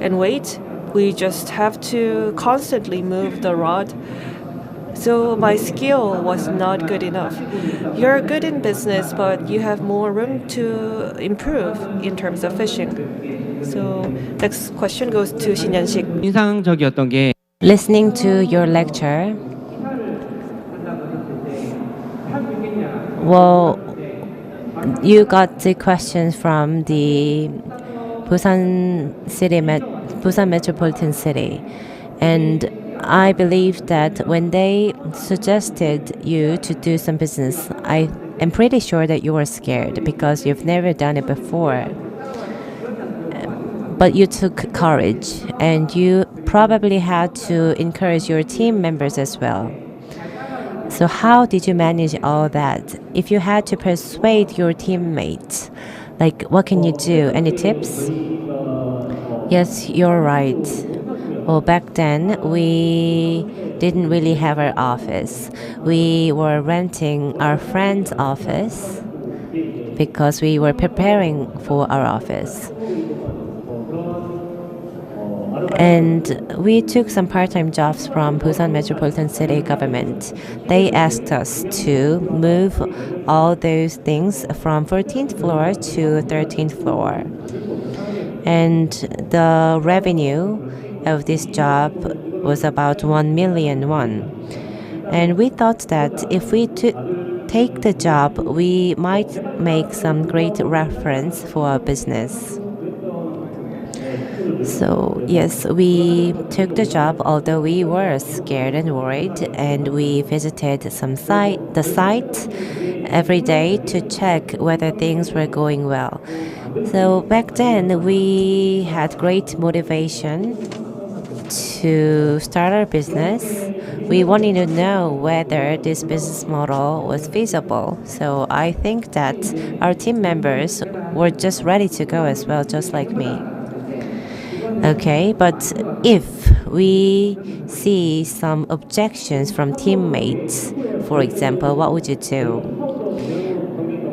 and wait. We just have to constantly move the rod So my skill was not good enough. You're good in business, but you have more room to improve in terms of fishing. So next question goes to 신현식. 인상적이었던 게 Listening to your lecture, well, you got the questions from the Busan Metropolitan City, and I believe that when they suggested you to do some business, I am pretty sure that you were scared because you've never done it before. But you took courage, and you probably had to encourage your team members as well. So, how did you manage all that? If you had to persuade your teammates, like what can you do? Any tips? Yes, you're right. Well, back then, we didn't really have our office. We were renting our friend's office because we were preparing for our office. And we took some part-time jobs from Busan Metropolitan City government. They asked us to move all those things from 14th floor to 13th floor. And the revenue of this job was about 1 million won. And we thought that if we take the job, we might make some great reference for our business. So yes, we took the job, although we were scared and worried, and we visited the site every day to check whether things were going well. So back then, we had great motivation to start our business. We wanted to know whether this business model was feasible. So I think that our team members were just ready to go as well, just like me. Okay, but if we see some objections from teammates, for example, what would you do?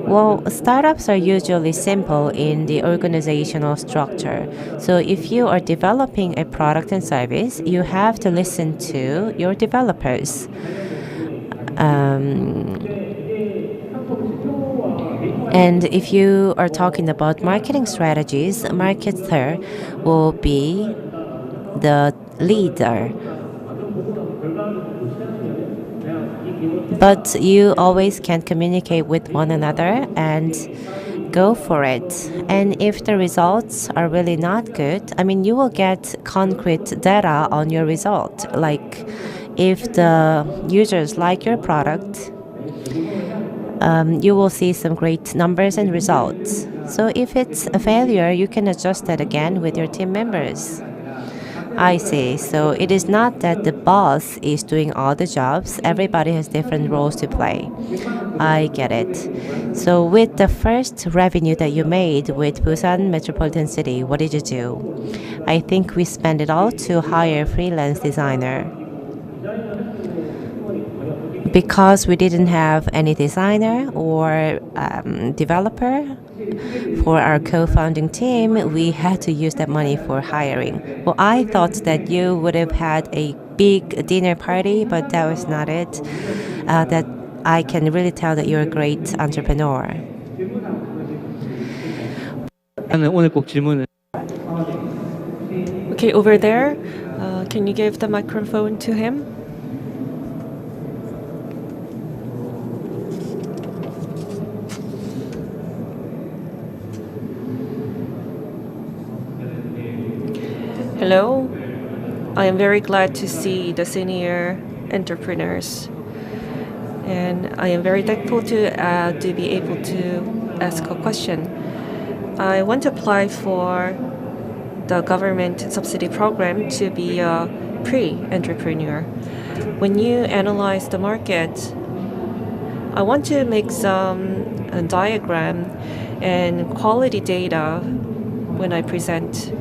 Well, startups are usually simple in the organizational structure. So if you are developing a product and service, you have to listen to your developers. And if you are talking about marketing strategies, a marketer will be the leader. But you always can communicate with one another and go for it. And if the results are really not good, I mean, you will get concrete data on your result. Like if the users like your product, you will see some great numbers and results. So if it's a failure, you can adjust that again with your team members. I see. So it is not that the boss is doing all the jobs. Everybody has different roles to play. I get it. So with the first revenue that you made with Busan Metropolitan City, what did you do? I think we spent it all to hire a freelance designer. Because we didn't have any designer or developer for our co-founding team, we had to use that money for hiring. Well, I thought that you would have had a big dinner party, but that was not it. That I can really tell that you're a great entrepreneur. 나는 오늘 꼭 질문을 Okay, over there, can you give the microphone to him? Hello, I am very glad to see the senior entrepreneurs, and I am very thankful to be able to ask a question. I want to apply for the government subsidy program to be a pre-entrepreneur. When you analyze the market, I want to make some diagram and quality data when I present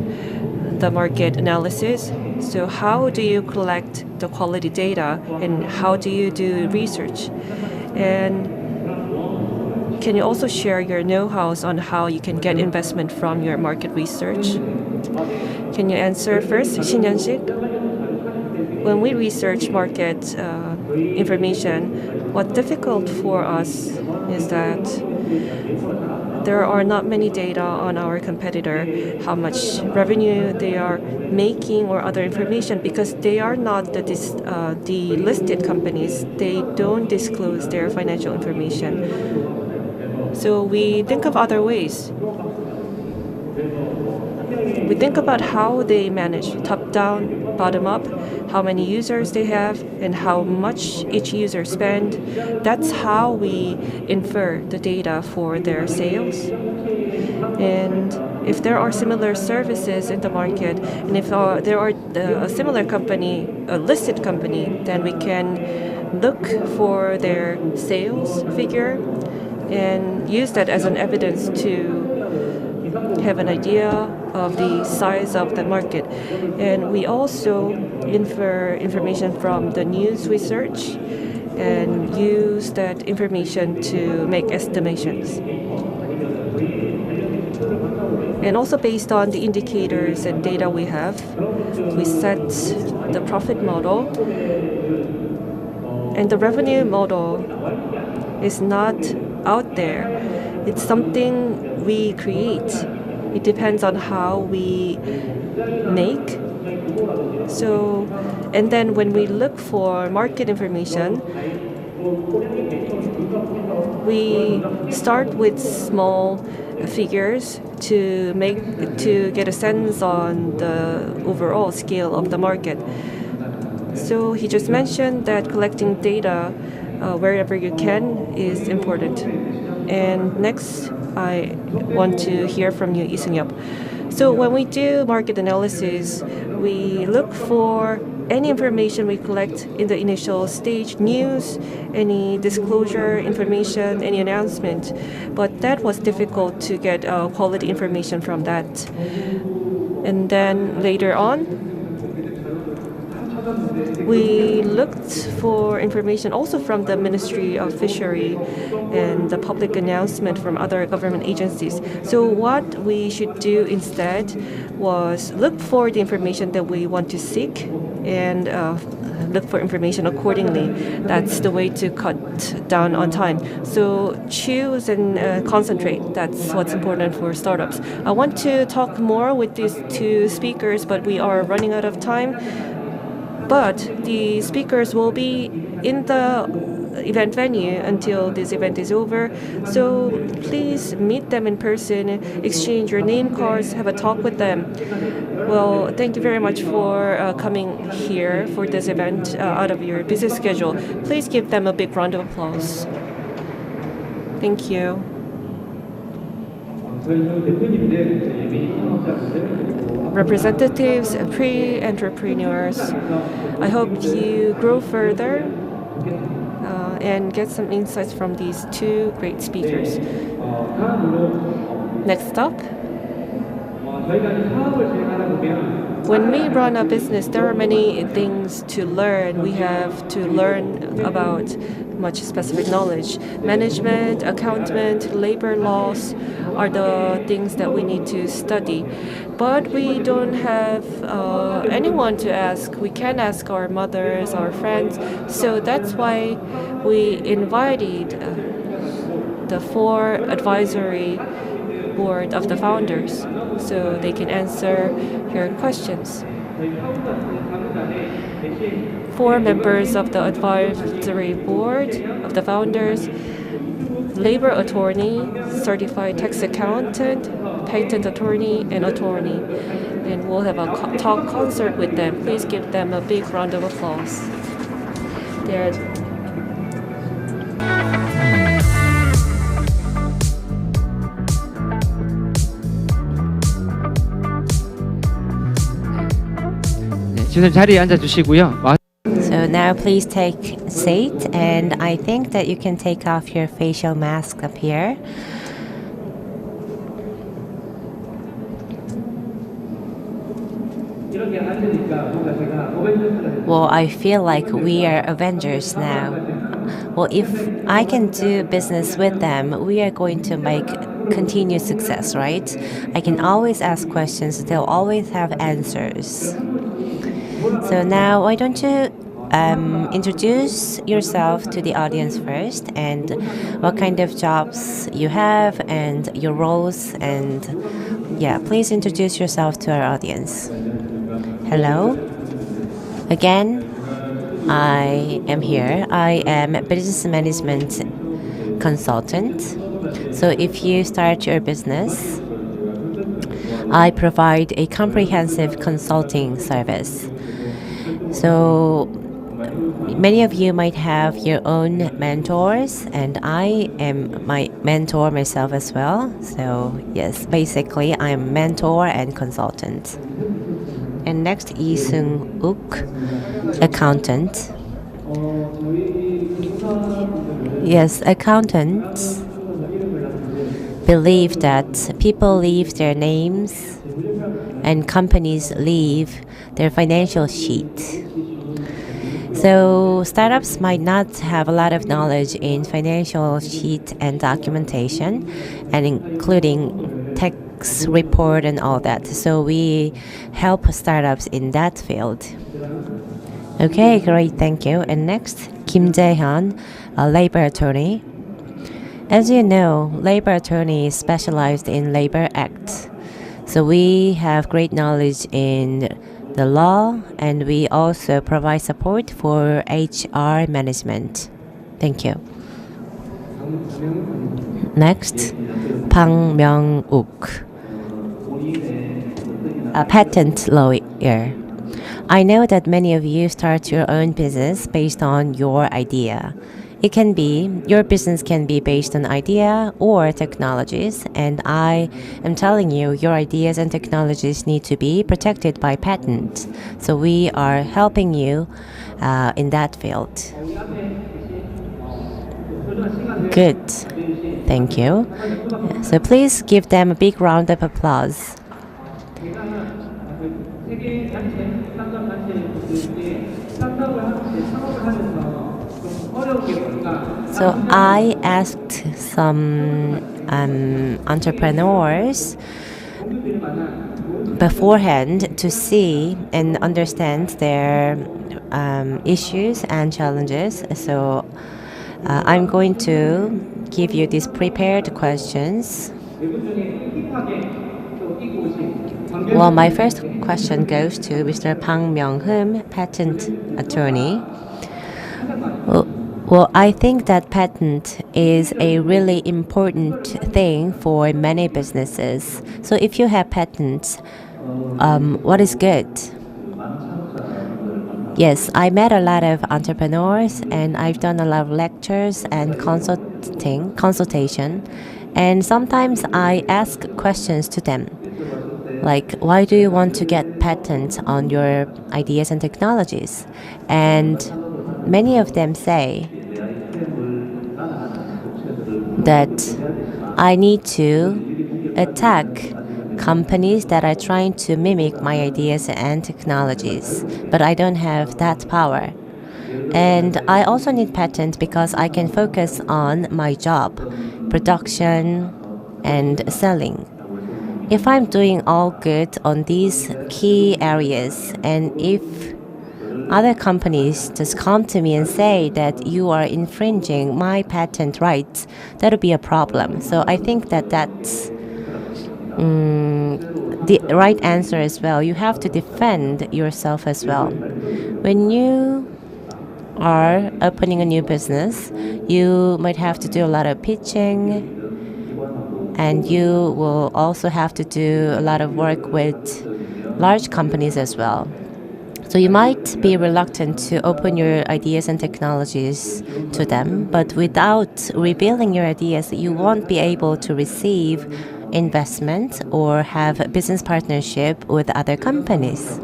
the market analysis. So how do you collect the quality data and how do you do research? And can you also share your know-hows on how you can get investment from your market research? Can you answer first, 신현식? when we research market information, what's difficult for us is that there are not many data on our competitor, how much revenue they are making or other information, because they are not the listed companies. They don't disclose their financial information. So we think of other ways. We think about how they manage top down, bottom up, how many users they have, and how much each user spend. That's how we infer the data for their sales. And if there are similar services in the market, and if there are a similar company, a listed company, then we can look for their sales figure and use that as an evidence to have an idea of the size of the market. And we also infer information from the news research and use that information to make estimations. And also based on the indicators and data we have, we set the profit model. And the revenue model is not out there. It's something we create. It depends on how we make. So, and then when we look for market information, we start with small figures to get a sense on the overall scale of the market. So he just mentioned that collecting data wherever you can is important. And next, I want to hear from you, Lee Seung-yup. So when we do market analysis, we look for any information we collect in the initial stage, news, any disclosure information, any announcement. But that was difficult to get quality information from that. And then later on, we looked for information also from the Ministry of Fishery and the public announcement from other government agencies. So what we should do instead was look for the information that we want to seek and look for information accordingly. That's the way to cut down on time. So choose and concentrate. That's what's important for startups. I want to talk more with these two speakers, but we are running out of time. But the speakers will be in the event venue until this event is over. So please meet them in person, exchange your name cards, have a talk with them. Well, thank you very much for coming here for this event out of your busy schedule. Please give them a big round of applause. Thank you. Representatives, pre-entrepreneurs, I hope you grow further and get some insights from these two great speakers. Next up. When we run a business, there are many things to learn. We have to learn about much specific knowledge. Management, accounting, labor laws are the things that we need to study. But we don't have anyone to ask. We can ask our mothers, our friends. So that's why we invited the 4 advisory board of the founders so they can answer your questions. 4 members of the advisory board of the founders: labor attorney, certified tax accountant, patent attorney, and attorney. And we'll have a talk concert with them. Please give them a big round of applause. 지금 자리에 앉아주시고요. So now please take seat, and I think that you can take off your facial mask up here. Well, I feel like we are Avengers now. Well, if I can do business with them, we are going to make continued success, right? I can always ask questions. They'll always have answers. So now, why don't you introduce yourself to the audience first, and what kind of jobs you have, and your roles, and yeah, please introduce yourself to our audience. Hello, again. I am here. I am a business management consultant. So if you start your business, I provide a comprehensive consulting service. So many of you might have your own mentors, and I am my mentor myself as well. So yes, basically I'm mentor and consultant. And next, Lee Seung-uk, accountant. Yes, accountants believe that people leave their names and companies leave their financial sheet. So startups might not have a lot of knowledge in financial sheet and documentation, and including tax report and all that. So we help startups in that field. Okay, great, thank you. And next, Kim Jae-hyun, a labor attorney. As you know, labor attorney is specialized in labor acts. So we have great knowledge in the law, and we also provide support for HR management. Thank you. Next, Bang Myung-uk, a patent lawyer. I know that many of you start your own business based on your idea. Your business can be based on idea or technologies, and I am telling you, your ideas and technologies need to be protected by patent. So we are helping you in that field. Good. Thank you. So please give them a big round of applause. So I asked some entrepreneurs beforehand to see and understand their issues and challenges. So I'm going to give you these prepared questions. Well, my first question goes to Mr. Bang Myung-hum, patent attorney. Well, I think that patent is a really important thing for many businesses. So if you have patents, what is good? Yes, I met a lot of entrepreneurs, and I've done a lot of lectures and consultation. And sometimes I ask questions to them, like, why do you want to get patents on your ideas and technologies? And many of them say that I need to attack companies that are trying to mimic my ideas and technologies, but I don't have that power. And I also need patent because I can focus on my job, production and selling. If I'm doing all good on these key areas, and if other companies just come to me and say that you are infringing my patent rights, that would be a problem. So I think that that's the right answer as well. You have to defend yourself as well. When you are opening a new business, you might have to do a lot of pitching, and you will also have to do a lot of work with large companies as well. So you might be reluctant to open your ideas and technologies to them, but without revealing your ideas, you won't be able to receive investment or have a business partnership with other companies.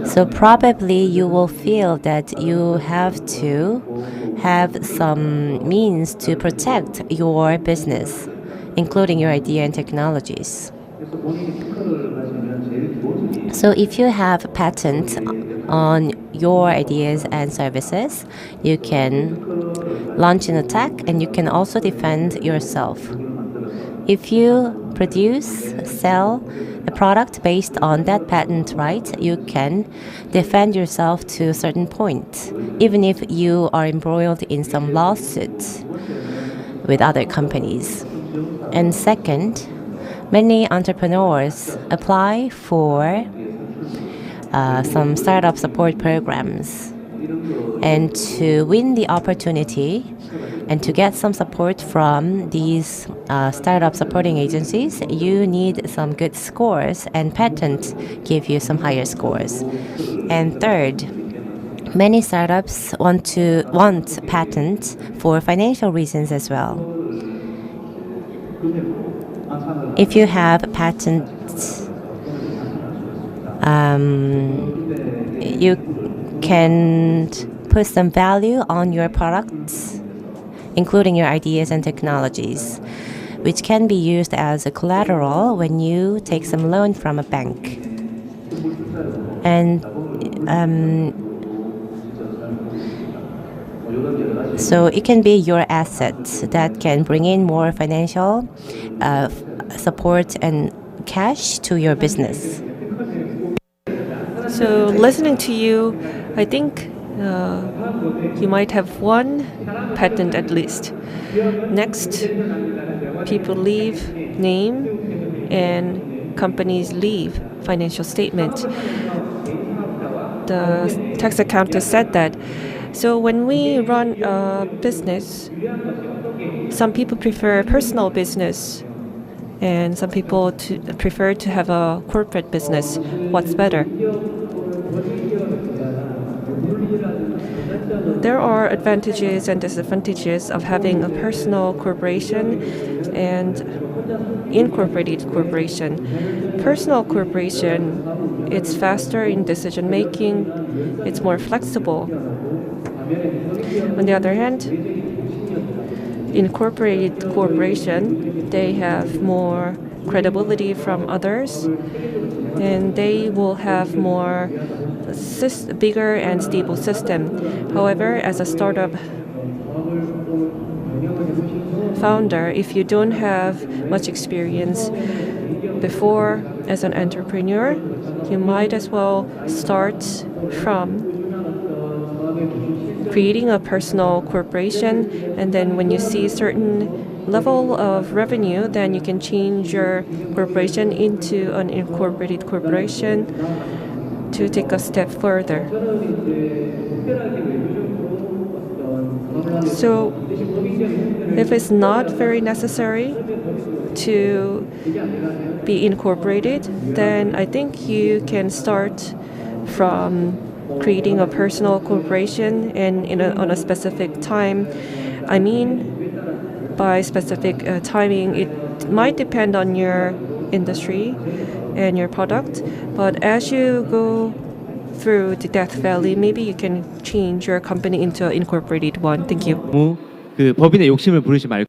So probably you will feel that you have to have some means to protect your business, including your idea and technologies. So if you have patent on your ideas and services, you can launch an attack, and you can also defend yourself. If you produce, sell a product based on that patent right, you can defend yourself to a certain point, even if you are embroiled in some lawsuits with other companies. And second, many entrepreneurs apply for some startup support programs. And to win the opportunity and to get some support from these startup supporting agencies, you need some good scores, and patent give you some higher scores. And third, many startups want patent for financial reasons as well. If you have patents, you can put some value on your products, including your ideas and technologies, which can be used as a collateral when you take some loan from a bank. And so it can be your asset that can bring in more financial support and cash to your business. So listening to you, I think you might have one patent at least. Next, people leave name and companies leave financial statement. The tax accountant said that. So when we run a business, some people prefer personal business and some people prefer to have a corporate business. What's better? There are advantages and disadvantages of having a personal corporation and incorporated corporation. Personal corporation, it's faster in decision making, it's more flexible. On the other hand, incorporated corporation, they have more credibility from others, and they will have more bigger and stable system. However, as a startup founder, if you don't have much experience before as an entrepreneur, you might as well start from creating a personal corporation, and then when you see certain level of revenue, then you can change your corporation into an incorporated corporation to take a step further. So if it's not very necessary to be incorporated, then I think you can start from creating a personal corporation and on a specific time. I mean, by specific timing, it might depend on your industry and your product, but as you go through the Death Valley, maybe you can change your company into an incorporated one. Thank you. 그 법인의 욕심을 부리지 말고.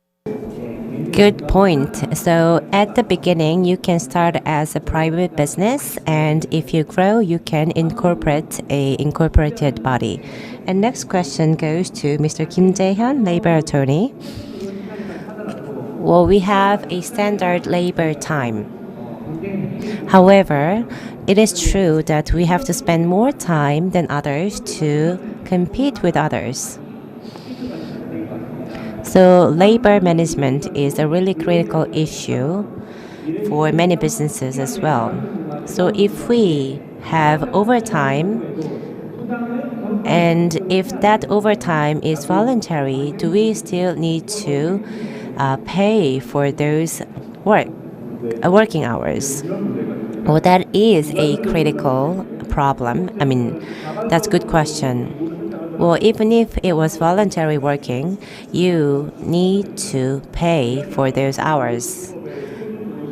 Good point. So at the beginning, you can start as a private business, and if you grow, you can incorporate a incorporated body. And next question goes to Mr. Kim Jae-hyun, labor attorney. Well, we have a standard labor time. However, it is true that we have to spend more time than others to compete with others. So labor management is a really critical issue for many businesses as well. So if we have overtime, and if that overtime is voluntary, do we still need to pay for those working hours? Well, that is a critical problem. I mean, that's a good question. Well, even if it was voluntary working, you need to pay for those hours.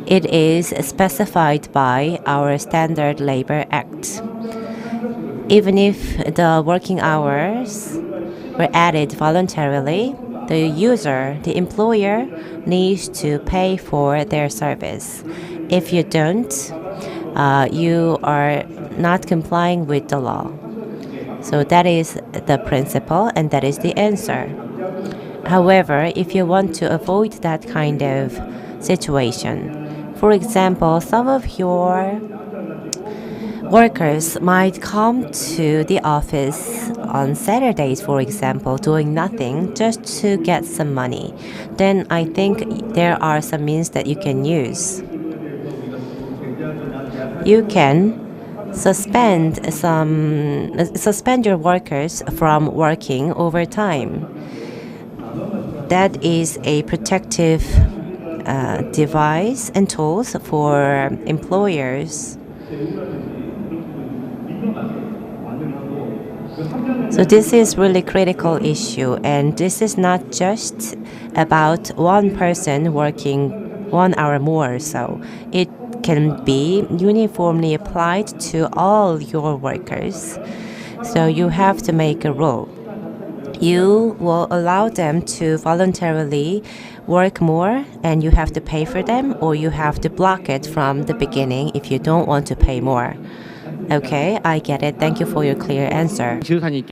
It is specified by our Standard Labor Act. Even if the working hours were added voluntarily, the user, the employer, needs to pay for their service. If you don't, you are not complying with the law. So that is the principle, and that is the answer. However, if you want to avoid that kind of situation, For example, some of your workers might come to the office on Saturdays, for example, doing nothing just to get some money. Then I think there are some means that you can use. You can suspend your workers from working overtime. That is a protective device and tools for employers. So this is really critical issue, and this is not just about one person working 1 hour more. So it can be uniformly applied to all your workers. So you have to make a rule. You will allow them to voluntarily work more, and you have to pay for them, or you have to block it from the beginning if you don't want to pay more. Okay, I get it. Thank you for your clear answer. 지극하니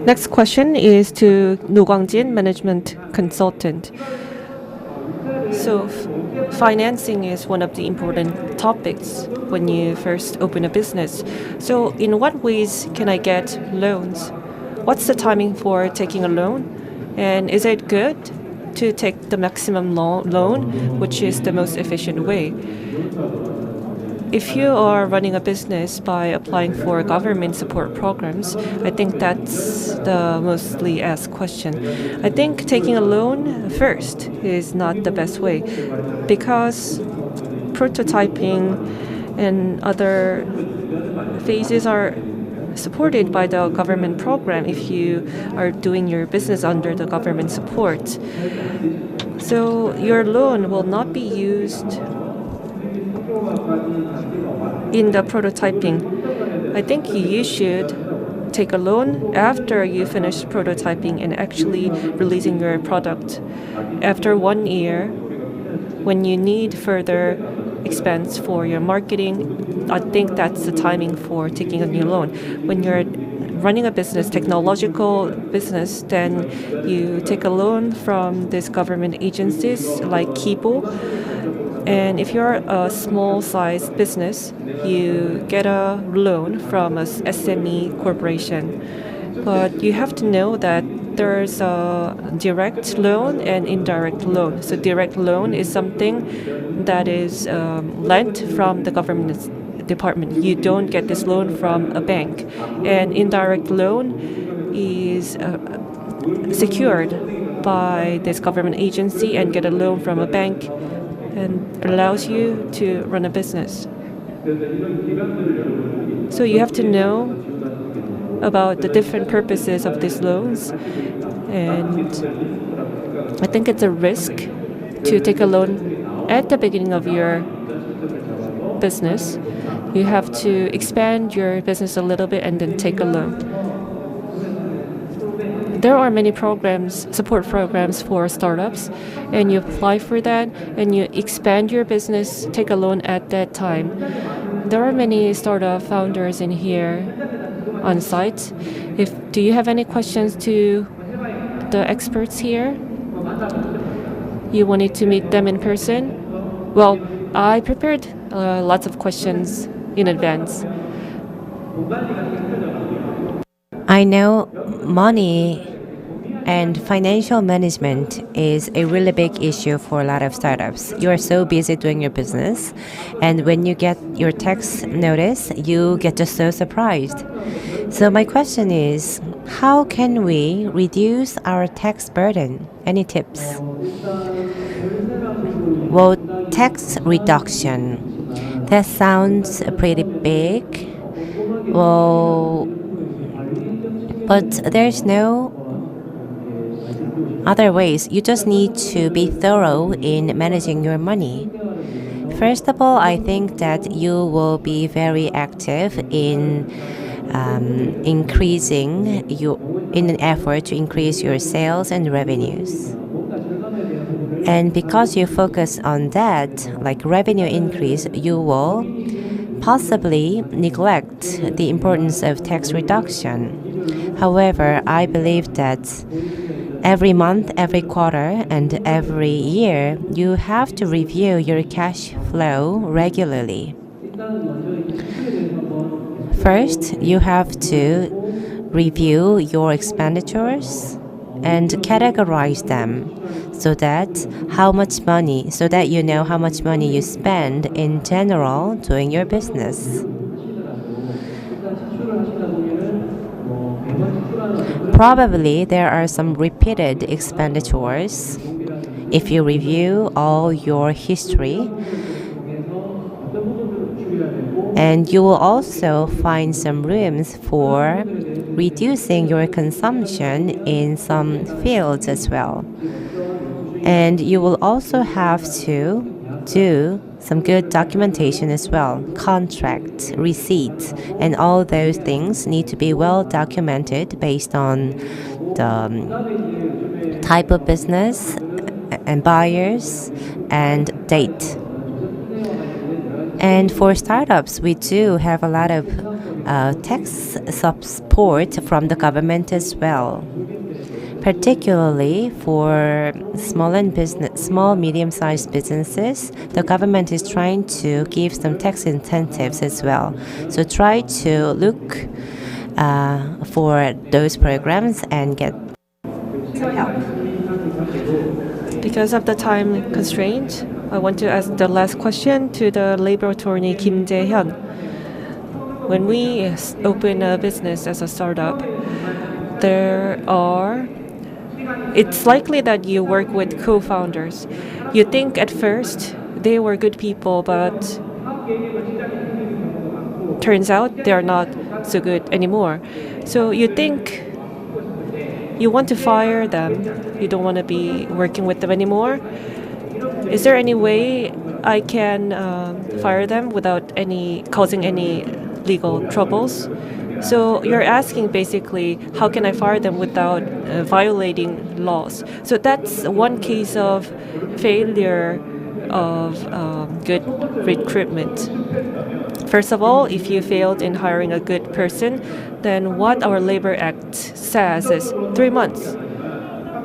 Next question is to Nu Guangjin, management consultant. So, financing is one of the important topics when you first open a business. So, in what ways can I get loans? What's the timing for taking a loan? And is it good to take the maximum loan, which is the most efficient way? If you are running a business by applying for government support programs, I think that's the mostly asked question. I think taking a loan first is not the best way, because prototyping and other phases are supported by the government program if you are doing your business under the government support. So your loan will not be used in the prototyping. I think you should take a loan after you finish prototyping and actually releasing your product. After 1 year, when you need further expense for your marketing, I think that's the timing for taking a new loan. When you're running a business, technological business, then you take a loan from these government agencies like Kibo. And if you're a small-sized business, you get a loan from a SME corporation. But you have to know that there's a direct loan and indirect loan. So direct loan is something that is lent from the government department. You don't get this loan from a bank. And indirect loan is secured by this government agency and get a loan from a bank, and allows you to run a business. So you have to know about the different purposes of these loans, and I think it's a risk to take a loan at the beginning of your business. You have to expand your business a little bit and then take a loan. There are many programs, support programs for startups, and you apply for that and you expand your business, take a loan at that time. There are many startup founders in here on site. Do you have any questions to the experts here? You wanted to meet them in person? Well, I prepared lots of questions in advance. I know money and financial management is a really big issue for a lot of startups. You are so busy doing your business, and when you get your tax notice, you get just so surprised. So my question is, how can we reduce our tax burden? Any tips? Well, tax reduction. That sounds pretty big. Well, but there's no other ways. You just need to be thorough in managing your money. First of all, I think that you will be very active in in an effort to increase your sales and revenues. And because you focus on that, like revenue increase, you will possibly neglect the importance of tax reduction. However, I believe that Every month, every quarter, and every year, you have to review your cash flow regularly. First, you have to review your expenditures and categorize them so that you know how much money you spend in general doing your business. Probably there are some repeated expenditures. If you review all your history, and you will also find some rooms for reducing your consumption in some fields as well. And you will also have to do some good documentation as well. Contract, receipts, and all those things need to be well documented based on the type of business and buyers and date. And for startups, we do have a lot of tax support from the government as well. Particularly for small, medium-sized businesses, the government is trying to give some tax incentives as well. So try to look for those programs and get some help. Because of the time constraint, I want to ask the last question to the labor attorney Kim Jae-hyun. When we open a business as a startup, it's likely that you work with co-founders. You think at first they were good people, but turns out they're not so good anymore. So you think you want to fire them. You don't want to be working with them anymore. Is there any way I can fire them without causing any legal troubles? So you're asking basically, how can I fire them without violating laws? So that's one case of failure of good recruitment. First of all, if you failed in hiring a good person, then what our Labor Act says is 3 months.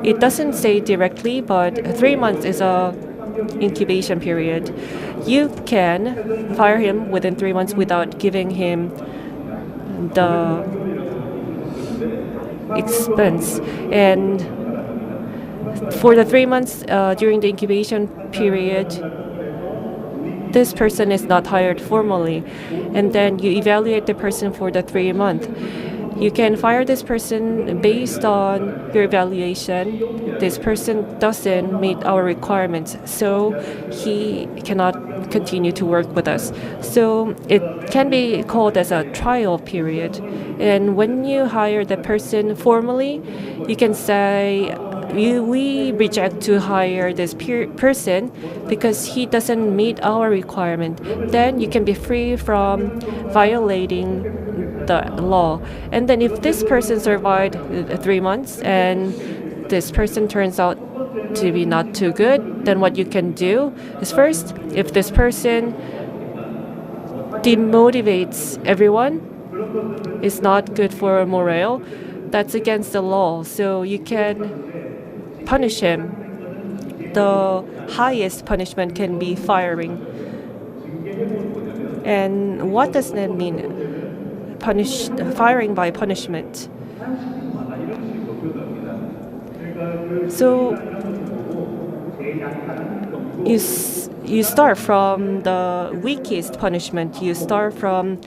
It doesn't say directly, but 3 months is a incubation period. You can fire him within 3 months without giving him the expense. And for the 3 months during the incubation period, this person is not hired formally, and then you evaluate the person for the 3 months. You can fire this person based on your evaluation. This person doesn't meet our requirements, so he cannot continue to work with us. So it can be called as a trial period. And when you hire the person formally, you can say, we reject to hire this person because he doesn't meet our requirement. Then you can be free from violating the law. And then if this person survived 3 months and this person turns out to be not too good, then what you can do is, first, if this person demotivates everyone, is not good for morale, that's against the law. So you can punish him. The highest punishment can be firing. And what does that mean? Firing by punishment. So you start from the weakest punishment. You start from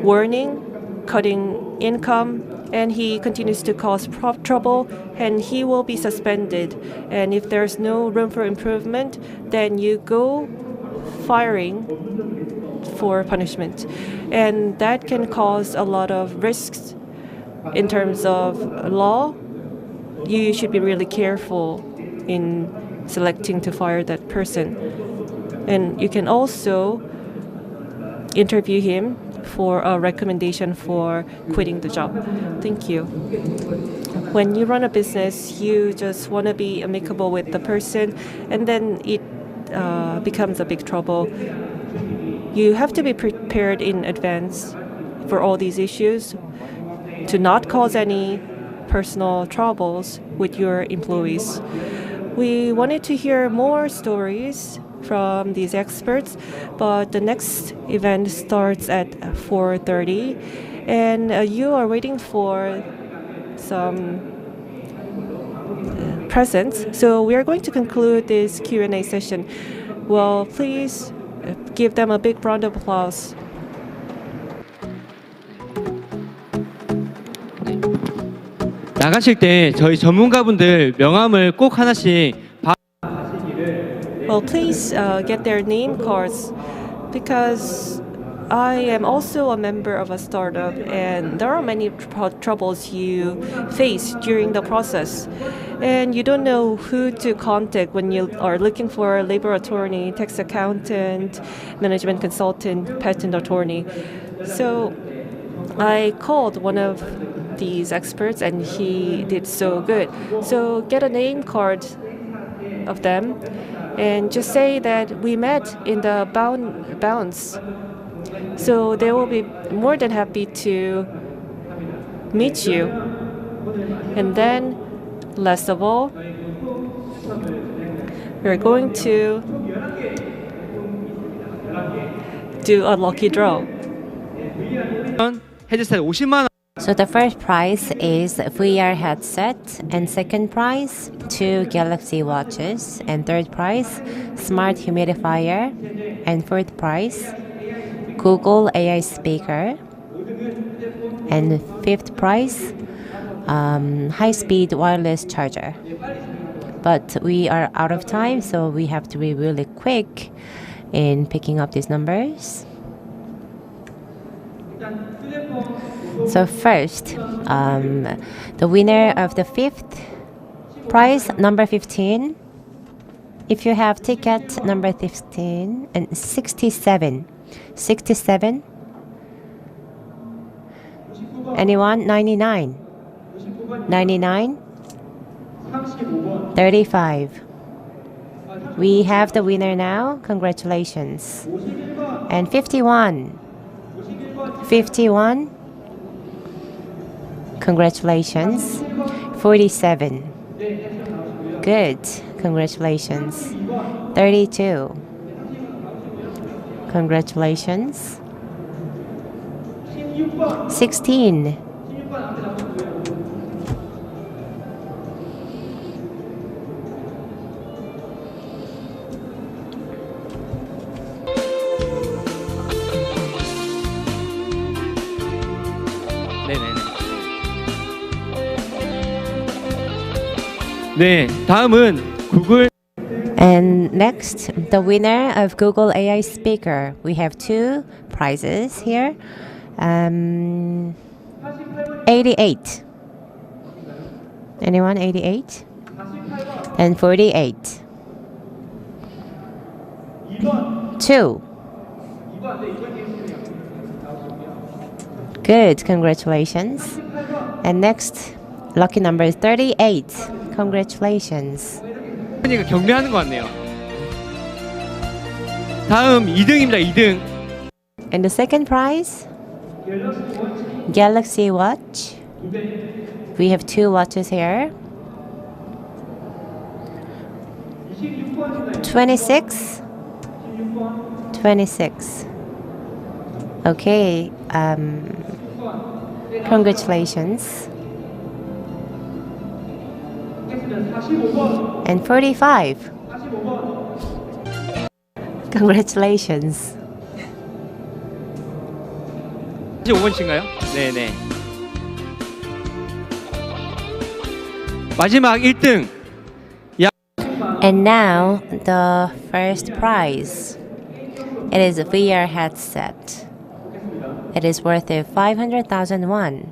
warning, cutting income, and he continues to cause trouble, and he will be suspended. And if there's no room for improvement, then you go firing for punishment. And that can cause a lot of risks in terms of law. You should be really careful in selecting to fire that person. And you can also interview him for a recommendation for quitting the job. Thank you. When you run a business, you just want to be amicable with the person, and then it becomes a big trouble. You have to be prepared in advance for all these issues to not cause any personal troubles with your employees. We wanted to hear more stories from these experts, but the next event starts at 4:30, and you are waiting for some presents. So we are going to conclude this Q&A session. Well, please give them a big round of applause. 나가실 때 저희 전문가분들 명함을 꼭 하나씩 Well, please get their name cards because I am also a member of a startup and there are many troubles you face during the process. And you don't know who to contact when you are looking for a labor attorney, tax accountant, management consultant, patent attorney. So I called one of these experts and he did so good. So get a name card of them and just say that we met in the bounce. So they will be more than happy to meet you. And then, last of all, we're going to do a lucky draw. 헤드셋 50만 원. So the first prize is VR headset, and second prize 2 Galaxy watches, and third prize smart humidifier, and fourth prize Google AI speaker, and fifth prize high-speed wireless charger. But we are out of time, so we have to be really quick in picking up these numbers. So first, the winner of the fifth prize, number 15. If you have ticket number 15 and 67. 67. Anyone? 99. 99. 35. We have the winner now. Congratulations. And 51. 51. Congratulations. 47. Good. Congratulations. 32. Congratulations. 16. 네네네. 네, 다음은 구글. And next, the winner of Google AI speaker. We have 2 prizes here. 88. Anyone? 88? And 48. 2. Good. Congratulations. And next, lucky number is 38. Congratulations. 그러니까 경매하는 것 같네요. 다음 2등입니다. 2등. And the second prize? Galaxy watch. We have 2 watches here. 26. 26. Okay. Congratulations. And 45. Congratulations. 45번인가요? 네네. 마지막 1등. And now the first prize. It is a VR headset. It is worth 500,000 won.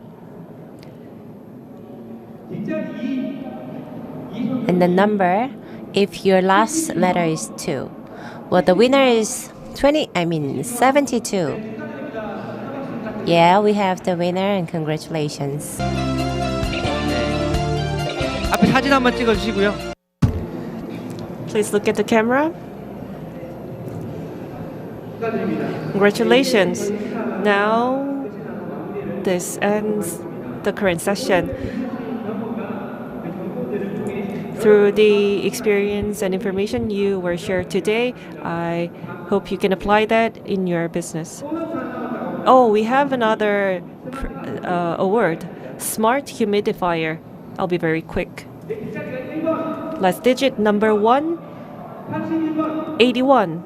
And the number, if your last letter is 2. Well, the winner is 72. Yeah, we have the winner and congratulations. 앞에 사진 한번 찍어주시고요. Please look at the camera. Congratulations. Now, this ends the current session. Through the experience and information you were shared today, I hope you can apply that in your business. Oh, we have another award, Smart Humidifier. I'll be very quick. Last digit number 1, 81.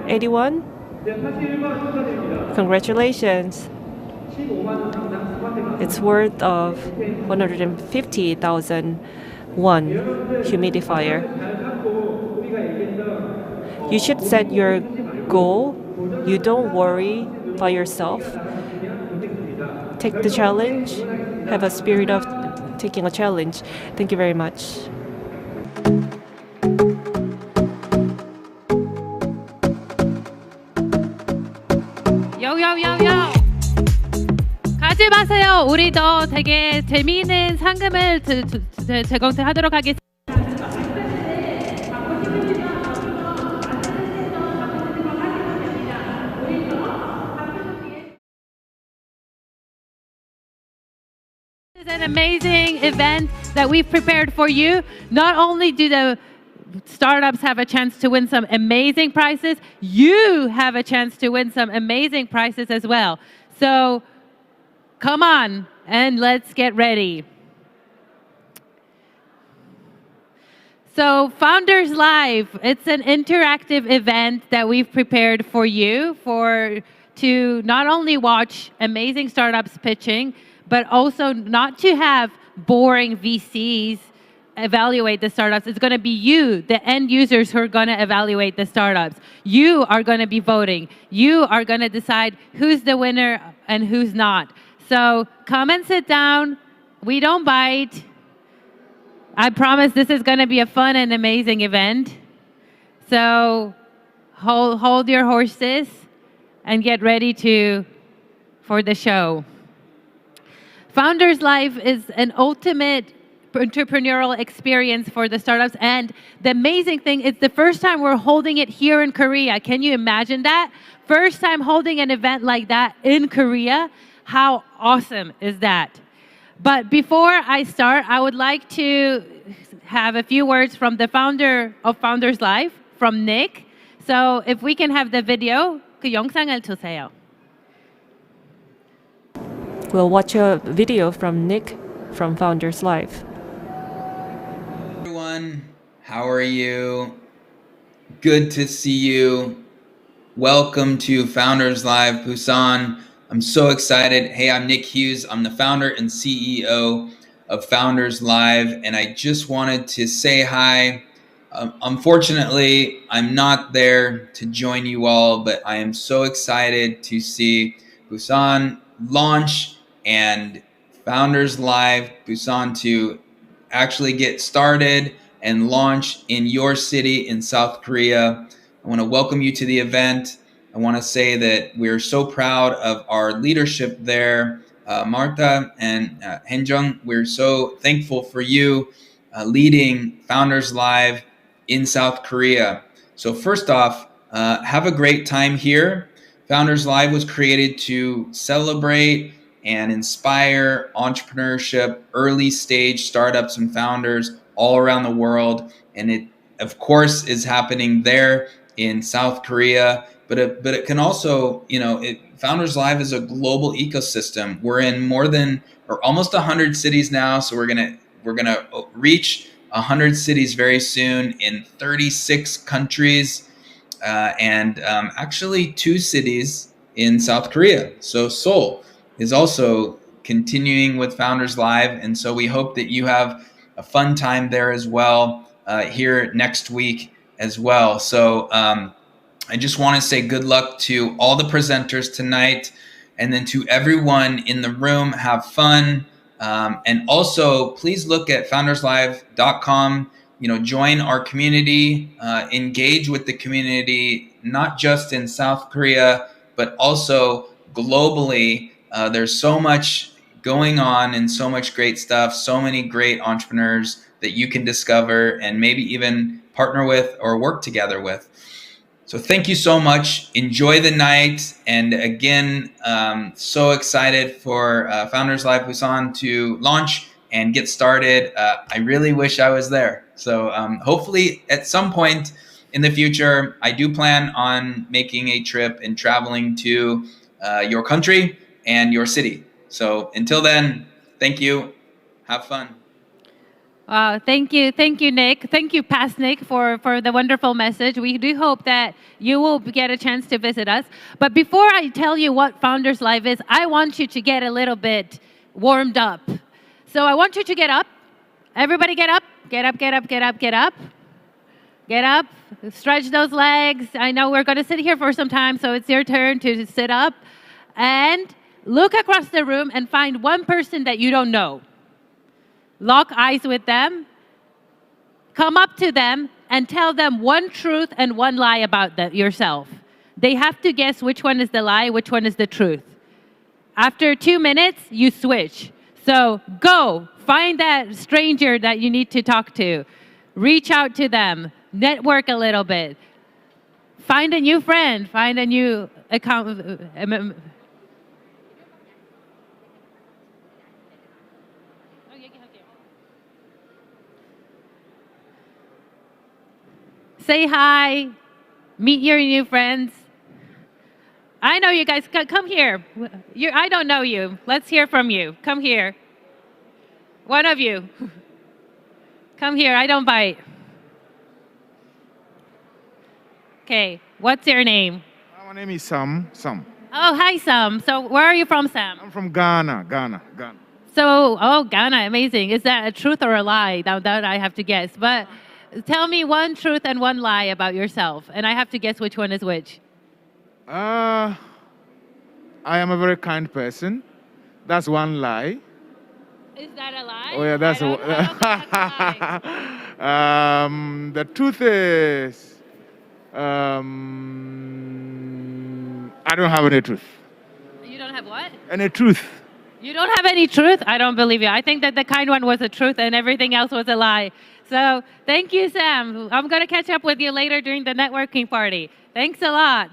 81? Congratulations. It's worth of 150,000 won humidifier. You should set your goal. You don't worry by yourself. Take the challenge. Have a spirit of taking a challenge. Thank you very much. 요요요요 가지 마세요. 우리도 되게 재미있는 상금을 제공하도록 하겠습니다. This is an amazing event that we've prepared for you. Not only do the startups have a chance to win some amazing prizes, you have a chance to win some amazing prizes as well. So come on and let's get ready. So Founders Live, it's an interactive event that we've prepared for you to not only watch amazing startups pitching, but also not to have boring VCs evaluate the startups. It's going to be you, the end users, who are going to evaluate the startups. You are going to be voting. You are going to decide who's the winner and who's not. So come and sit down. We don't bite. I promise this is going to be a fun and amazing event. So hold your horses and get ready for the show. Founders Live is an ultimate entrepreneurial experience for the startups, and the amazing thing is the first time we're holding it here in Korea. Can you imagine that? First time holding an event like that in Korea. How awesome is that? But before I start, I would like to have a few words from the founder of Founders Live, from Nick. So if we can have the video, 그 영상을 주세요. We'll watch a video from Nick from Founders Live. Everyone, how are you? Good to see you. Welcome to Founders Live Busan. I'm so excited. Hey, I'm Nick Hughes. I'm the founder and CEO of Founders Live, and I just wanted to say hi. Unfortunately, I'm not there to join you all, but I am so excited to see Busan launch and Founders Live Busan to actually get started and launch in your city in South Korea. I want to welcome you to the event. I want to say that we're so proud of our leadership there. Marta and Henjung, we're so thankful for you leading Founders Live in South Korea. So first off, have a great time here. Founders Live was created to celebrate and inspire entrepreneurship, early stage startups and founders all around the world. And it, of course, is happening there in South Korea, but it can also, Founders Live is a global ecosystem. We're in almost 100 cities now, so we're gonna reach 100 cities very soon in 36 countries, and actually 2 cities in South Korea. So Seoul is also continuing with Founders Live, and so we hope that you have a fun time there as well, here next week as well. So I just want to say good luck to all the presenters tonight, and then to everyone in the room, have fun. And also, please look at founderslive.com, join our community, engage with the community, not just in South Korea, but also globally. There's so much going on and so much great stuff, so many great entrepreneurs that you can discover and maybe even partner with or work together with. So thank you so much. Enjoy the night. And again, so excited for Founders Live Busan to launch and get started. I really wish I was there. So hopefully at some point in the future, I do plan on making a trip and traveling to your country and your city. So until then, thank you. Have fun. Thank you, Nick. Thank you, past Nick, for the wonderful message. We do hope that you will get a chance to visit us. But before I tell you what Founders Live is, I want you to get a little bit warmed up. So I want you to get up. Everybody get up. Get up, get up, get up, get up. Get up. Stretch those legs. I know we're going to sit here for some time, so it's your turn to sit up. And look across the room and find one person that you don't know. Lock eyes with them, come up to them, and tell them one truth and one lie about yourself. They have to guess which one is the lie, which one is the truth. After 2 minutes, you switch. So go, find that stranger that you need to talk to. Reach out to them, network a little bit. Find a new friend, find a new account. Say hi, meet your new friends. I know you guys, come here. I don't know you. Let's hear from you. Come here. One of you. Come here, I don't bite. Okay, what's your name? My name is Sam. Oh, hi, Sam. So where are you from, Sam? I'm from Ghana. So, Ghana, amazing. Is that a truth or a lie? That I have to guess. But tell me one truth and one lie about yourself, and I have to guess which one is which. I am a very kind person. That's one lie. Is that a lie? Oh yeah, that's I don't think that's a lie. the truth is, I don't have any truth. You don't have what? Any truth? You don't have any truth? I don't believe you. I think that the kind one was a truth and everything else was a lie. So thank you, Sam. I'm going to catch up with you later during the networking party. Thanks a lot.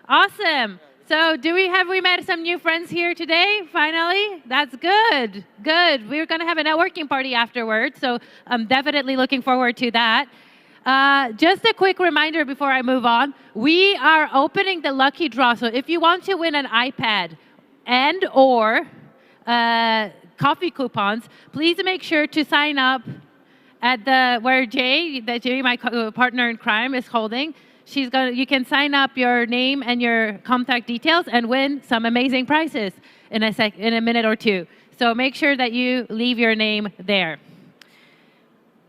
Awesome. So we met some new friends here today, finally? That's good. Good. We're going to have a networking party afterwards, so I'm definitely looking forward to that. Just a quick reminder before I move on. We are opening the lucky draw. So if you want to win an iPad and or coffee coupons, please make sure to sign up at where Jay, my partner in crime, is holding. You can sign up your name and your contact details and win some amazing prizes in a minute or two. So make sure that you leave your name there.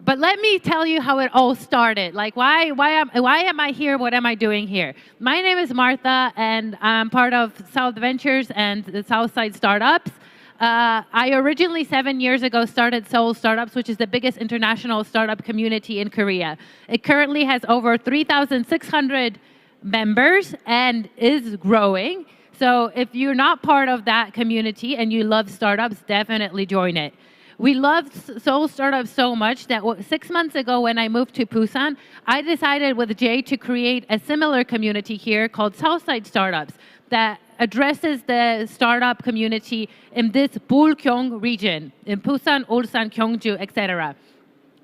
But let me tell you how it all started. Like, why am I here? What am I doing here? My name is Martha, and I'm part of South Ventures and the Southside Startups. I originally 7 years ago started Seoul Startups, which is the biggest international startup community in Korea. It currently has over 3,600 members and is growing. So if you're not part of that community and you love startups, definitely join it. We love Seoul Startups so much that 6 months ago when I moved to Busan, I decided with Jay to create a similar community here called Southside Startups that addresses the startup community in this Bulgyeong region, in Busan, Ulsan, Gyeongju, etc.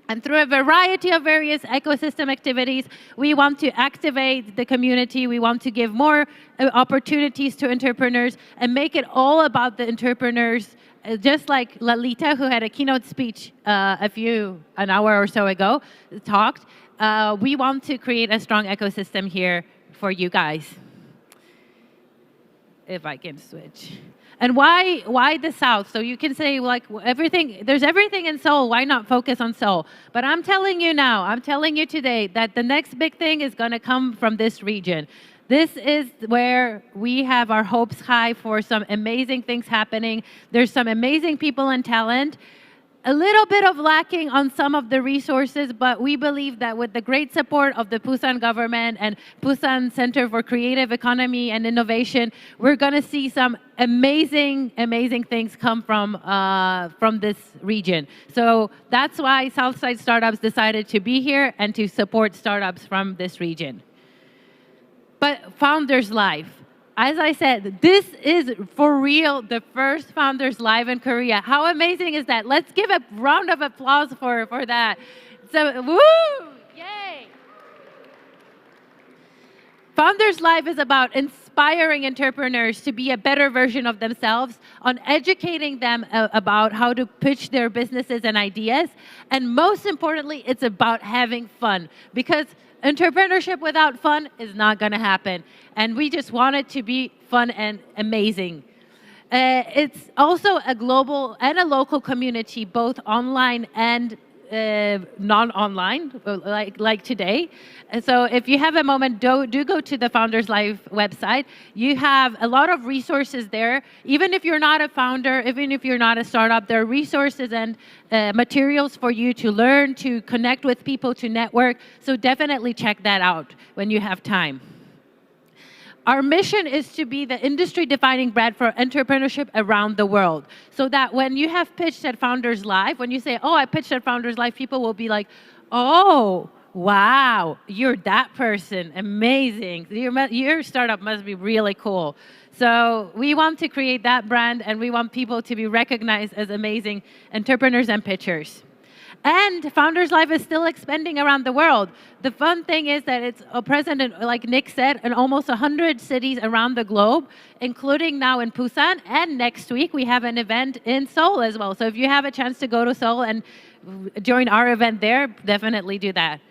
And through a variety of various ecosystem activities, we want to activate the community. We want to give more opportunities to entrepreneurs and make it all about the entrepreneurs. Just like Lalita, who had a keynote speech an hour or so ago, talked, we want to create a strong ecosystem here for you guys. If I can switch. And why the South? So you can say, like, there's everything in Seoul. Why not focus on Seoul? But I'm telling you today that the next big thing is going to come from this region. This is where we have our hopes high for some amazing things happening. There's some amazing people and talent. A little bit of lacking on some of the resources, but we believe that with the great support of the Busan government and Busan Center for Creative Economy and Innovation, we're going to see some amazing things come from this region. So that's why Southside Startups decided to be here and to support startups from this region. But Founders Live. as I said, this is for real the first Founders Live in Korea. How amazing is that? Let's give a round of applause for that. So, woo! Yay! Founders Live is about inspiring entrepreneurs to be a better version of themselves, on educating them about how to pitch their businesses and ideas. And most importantly, it's about having fun, because entrepreneurship without fun is not going to happen. And we just want it to be fun and amazing. It's also a global and a local community, both online and non-online, like today. And so if you have a moment, do go to the Founders Live website. You have a lot of resources there. Even if you're not a founder, even if you're not a startup, there are resources and materials for you to learn, to connect with people, to network. So definitely check that out when you have time. Our mission is to be the industry-defining brand for entrepreneurship around the world, so that when you have pitched at Founders Live, when you say, oh, I pitched at Founders Live, people will be like, oh, wow, you're that person, amazing. Your startup must be really cool. So we want to create that brand, and we want people to be recognized as amazing entrepreneurs and pitchers. And Founders Live is still expanding around the world. The fun thing is that it's present, like Nick said, in almost 100 cities around the globe, including now in Busan. And next week, we have an event in Seoul as well. So if you have a chance to go to Seoul and join our event there, definitely do that.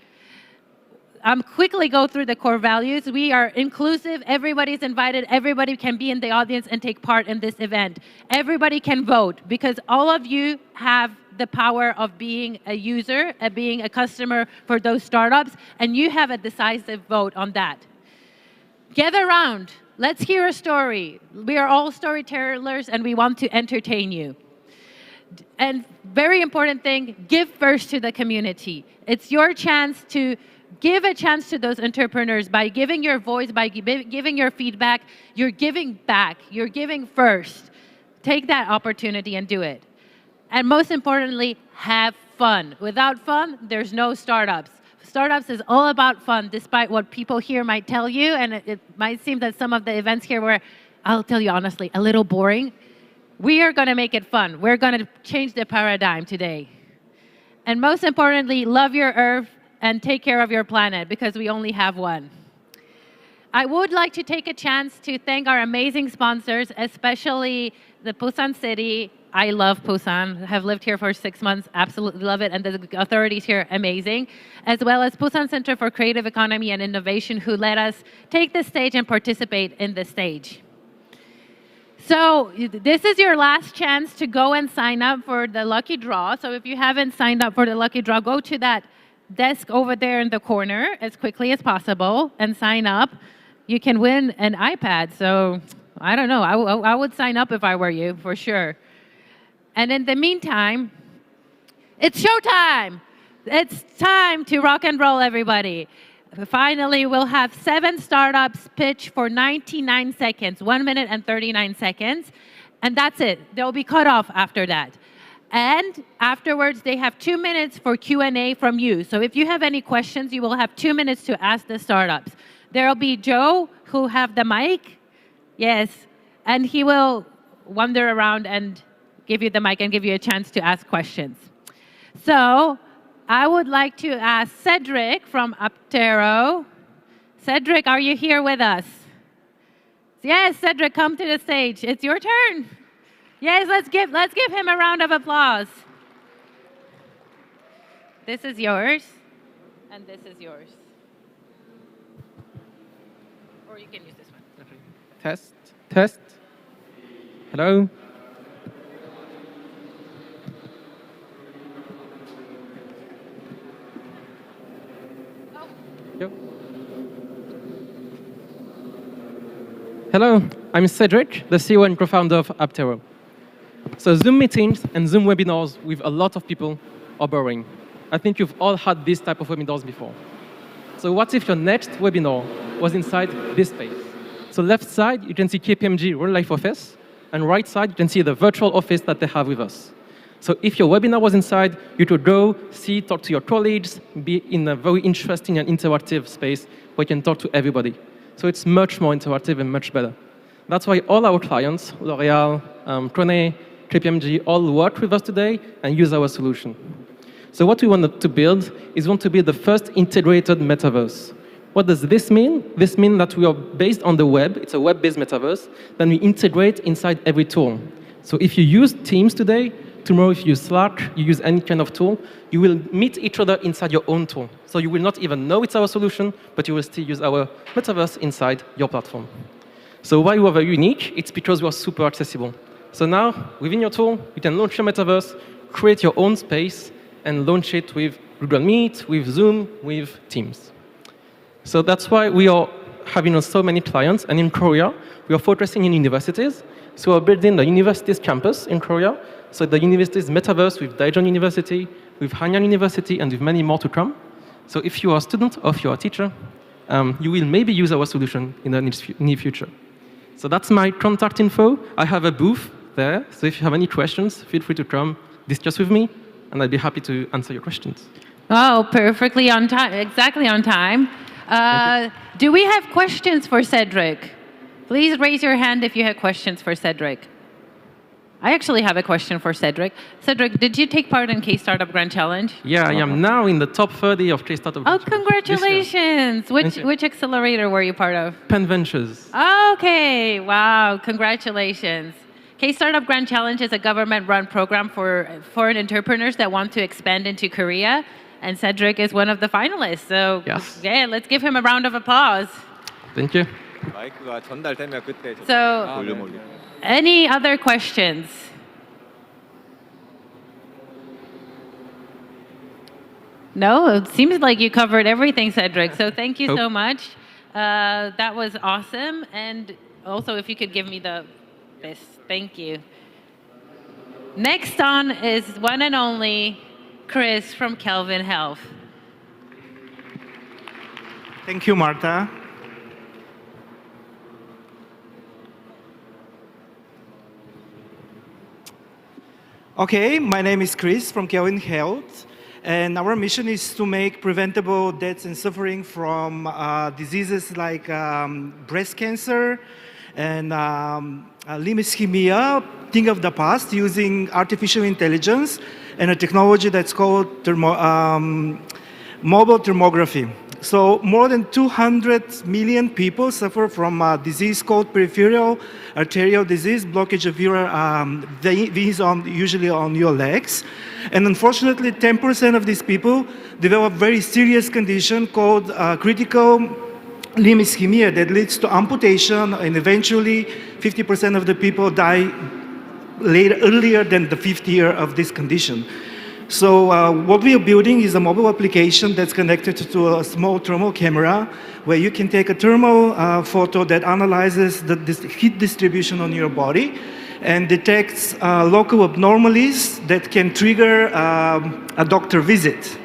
Quickly go through the core values. We are inclusive. Everybody's invited. Everybody can be in the audience and take part in this event. Everybody can vote, because all of you have the power of being a user, being a customer for those startups, and you have a decisive vote on that. Gather around. Let's hear a story. We are all storytellers, and we want to entertain you. And very important thing, give first to the community. It's your chance to give a chance to those entrepreneurs by giving your voice, by giving your feedback. You're giving back. You're giving first. Take that opportunity and do it. And most importantly, have fun. Without fun, there's no startups. Startups is all about fun, despite what people here might tell you. And it might seem that some of the events here were, I'll tell you honestly, a little boring. We are going to make it fun. We're going to change the paradigm today. And most importantly, love your earth and take care of your planet, because we only have one. I would like to take a chance to thank our amazing sponsors, especially the Busan City. I love Busan. I have lived here for 6 months, absolutely love it, and the authorities here, amazing. As well as Busan Center for Creative Economy and Innovation, who let us take the stage and participate in the stage. So this is your last chance to go and sign up for the lucky draw. So if you haven't signed up for the lucky draw, go to that desk over there in the corner as quickly as possible and sign up. You can win an iPad. So I don't know. I would sign up if I were you, for sure. And in the meantime, it's showtime. It's time to rock and roll, everybody. Finally, we'll have 7 startups pitch for 99 seconds, 1 minute and 39 seconds. And that's it. They'll be cut off after that. And afterwards, they have 2 minutes for Q&A from you. So if you have any questions, you will have 2 minutes to ask the startups. There will be Joe, who have the mic. Yes. And he will wander around and give you the mic and give you a chance to ask questions. So I would like to ask Cedric from Aptero. Cedric, are you here with us? Yes, Cedric, come to the stage. It's your turn. Yes, let's give him a round of applause. This is yours, and this is yours. Or you can use this one. Test, test. Hello. Yo. Hello, I'm Cedric, the CEO and co-founder of Aptero. So Zoom meetings and Zoom webinars with a lot of people are boring. I think you've all had this type of webinars before. So what if your next webinar was inside this space? So left side, you can see KPMG real life office, and right side, you can see the virtual office that they have with us. So if your webinar was inside, you could go, see, talk to your colleagues, be in a very interesting and interactive space where you can talk to everybody. So it's much more interactive and much better. That's why all our clients, L'Oreal, Crone, KPMG, all work with us today and use our solution. So what we wanted to build is want to be the first integrated metaverse. What does this mean? This means that we are based on the web. It's a web-based metaverse. Then we integrate inside every tool. So if you use Teams today, tomorrow if you use Slack, you use any kind of tool, you will meet each other inside your own tool. So you will not even know it's our solution, but you will still use our metaverse inside your platform. So why we are very unique? It's because we are super accessible. So now, within your tool, you can launch your metaverse, create your own space, and launch it with Google Meet, with Zoom, with Teams. So that's why we are having so many clients. And in Korea, we are focusing in universities. So we're building the university's campus in Korea. So the university's metaverse with Daejeon University, with Hanyang University, and with many more to come. So if you are a student or if you are a teacher, you will maybe use our solution in the near future. So that's my contact info. I have a booth there. So if you have any questions, feel free to come discuss with me, and I'd be happy to answer your questions. Oh, perfectly on time, exactly on time. Do we have questions for Cedric? Please raise your hand if you have questions for Cedric. I actually have a question for Cedric. Cedric, did you take part in K-Startup Grand Challenge? Yeah, I am now in the top 30 of K-Startup Grand Challenge. Congratulations! Which accelerator were you part of? Penn Ventures. Okay, wow, congratulations. K-Startup Grand Challenge is a government-run program for foreign entrepreneurs that want to expand into Korea, and Cedric is one of the finalists. So yes. Yeah, let's give him a round of applause. Thank you. 마이크가 전달되면 그때 So, 볼륨 올려. any other questions? No, it seems like you covered everything, Cedric. So thank you so much. That was awesome. And also, if you could give me this, thank you. Next on is one and only Chris from Kelvin Health. Thank you, Marta. Okay, my name is Chris from Kelvin Health, and our mission is to make preventable deaths and suffering from diseases like breast cancer and limb ischemia. Think of the past using artificial intelligence and a technology that's called mobile thermography. So more than 200 million people suffer from a disease called peripheral arterial disease, blockage of your veins usually on your legs. And unfortunately, 10% of these people develop very serious condition called critical limb ischemia that leads to amputation, and eventually 50% of the people die earlier than the 5th year of this condition. So what we are building is a mobile application that's connected to a small thermal camera where you can take a thermal photo that analyzes the heat distribution on your body and detects local abnormalities that can trigger a doctor visit.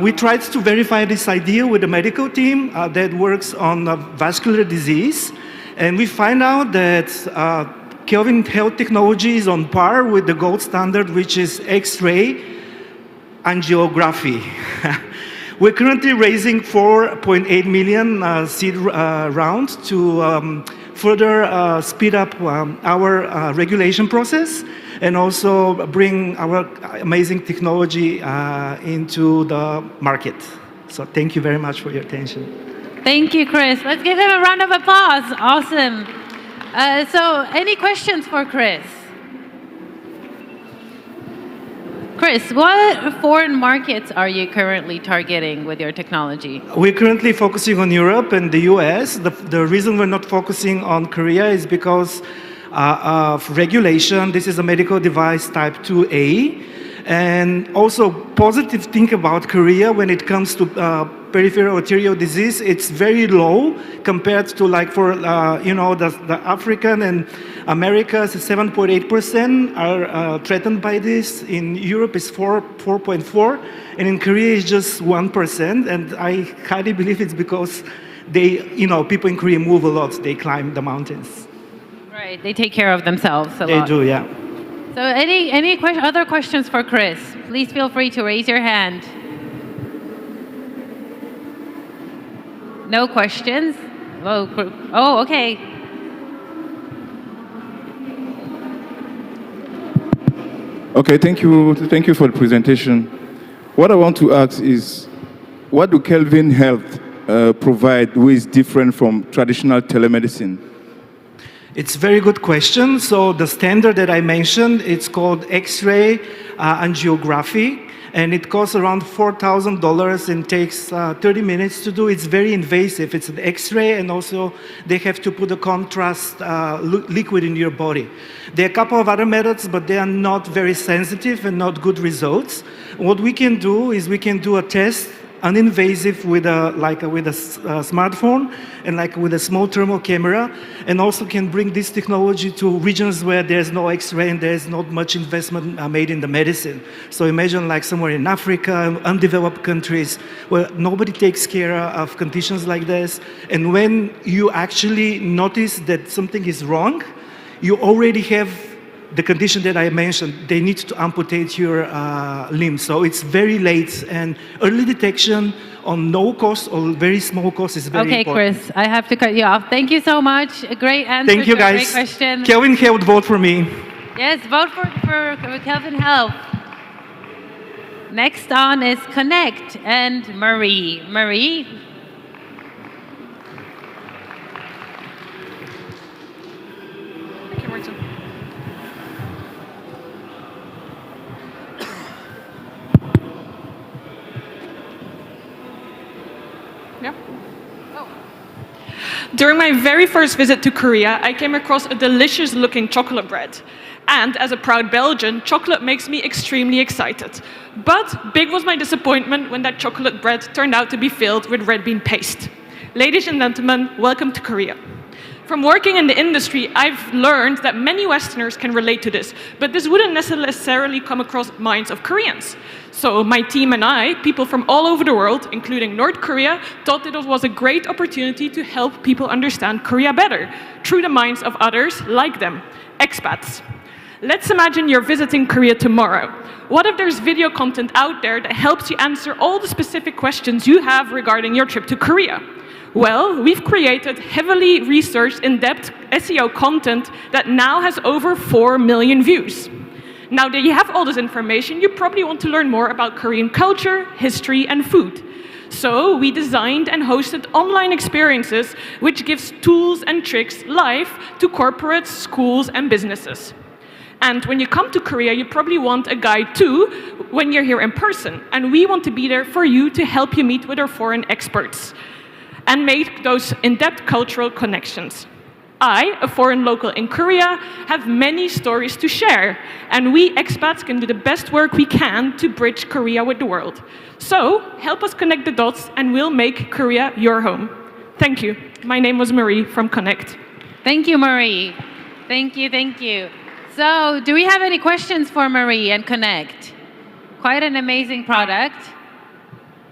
We tried to verify this idea with a medical team that works on vascular disease, and we find out that Kelvin Health technology is on par with the gold standard, which is X-ray angiography. We're currently raising 4.8 million seed round to further speed up our regulation process and also bring our amazing technology into the market. So thank you very much for your attention. Thank you, Chris. Let's give him a round of applause. Awesome. So any questions for Chris? Chris, what foreign markets are you currently targeting with your technology? We're currently focusing on Europe and the US. The reason we're not focusing on Korea is because of regulation. This is a medical device type 2A. And also positive thing about Korea when it comes to peripheral arterial disease, it's very low compared to like for the African and Americas, 7.8% are threatened by this. In Europe, it's 4.4%, and in Korea, it's just 1%. And I highly believe it's because people in Korea move a lot. They climb the mountains. Right, they take care of themselves a lot. They do, yeah. So any other questions for Chris? Please feel free to raise your hand. No questions? Oh, okay. Okay, thank you. Thank you for the presentation. What I want to ask is, what do Kelvin Health provide which is different from traditional telemedicine? It's a very good question. So the standard that I mentioned, it's called X-ray angiography, and it costs around $4,000 and takes 30 minutes to do. It's very invasive. It's an X-ray, and also they have to put a contrast liquid in your body. There are a couple of other methods, but they are not very sensitive and not good results. What we can do is we can do a test uninvasive with a smartphone and with a small thermal camera, and also can bring this technology to regions where there's no X-ray and there's not much investment made in the medicine. So imagine somewhere in Africa, undeveloped countries, where nobody takes care of conditions like this. And when you actually notice that something is wrong, you already have the condition that I mentioned. They need to amputate your limb. So it's very late, and early detection on no cost or very small cost is very important. Okay, Chris, I have to cut you off. Thank you so much. A great answer. Thank you, to a guys. Great question. Kelvin Health, vote for me. Yes, vote for Kelvin Health. Next on is Connect and Marie. Marie. Thank you, Martin. Yeah. Oh. During my very first visit to Korea, I came across a delicious looking chocolate bread. And as a proud Belgian, chocolate makes me extremely excited. But big was my disappointment when that chocolate bread turned out to be filled with red bean paste. Ladies and gentlemen, welcome to Korea. From working in the industry, I've learned that many Westerners can relate to this, but this wouldn't necessarily come across minds of Koreans. So my team and I, people from all over the world, including North Korea, thought that it was a great opportunity to help people understand Korea better, through the minds of others like them, expats. Let's imagine you're visiting Korea tomorrow. What if there's video content out there that helps you answer all the specific questions you have regarding your trip to Korea? Well, we've created heavily researched, in-depth SEO content that now has over 4 million views. Now that you have all this information, you probably want to learn more about Korean culture, history, and food. So we designed and hosted online experiences which gives tools and tricks live to corporates, schools, and businesses. And when you come to Korea, you probably want a guide too when you're here in person. And we want to be there for you to help you meet with our foreign experts and make those in-depth cultural connections. I, a foreign local in Korea, have many stories to share, and we expats can do the best work we can to bridge Korea with the world. So, help us connect the dots, and we'll make Korea your home. Thank you. My name was Marie from Connect. Thank you, Marie. Thank you, thank you. So, do we have any questions for Marie and Connect? Quite an amazing product.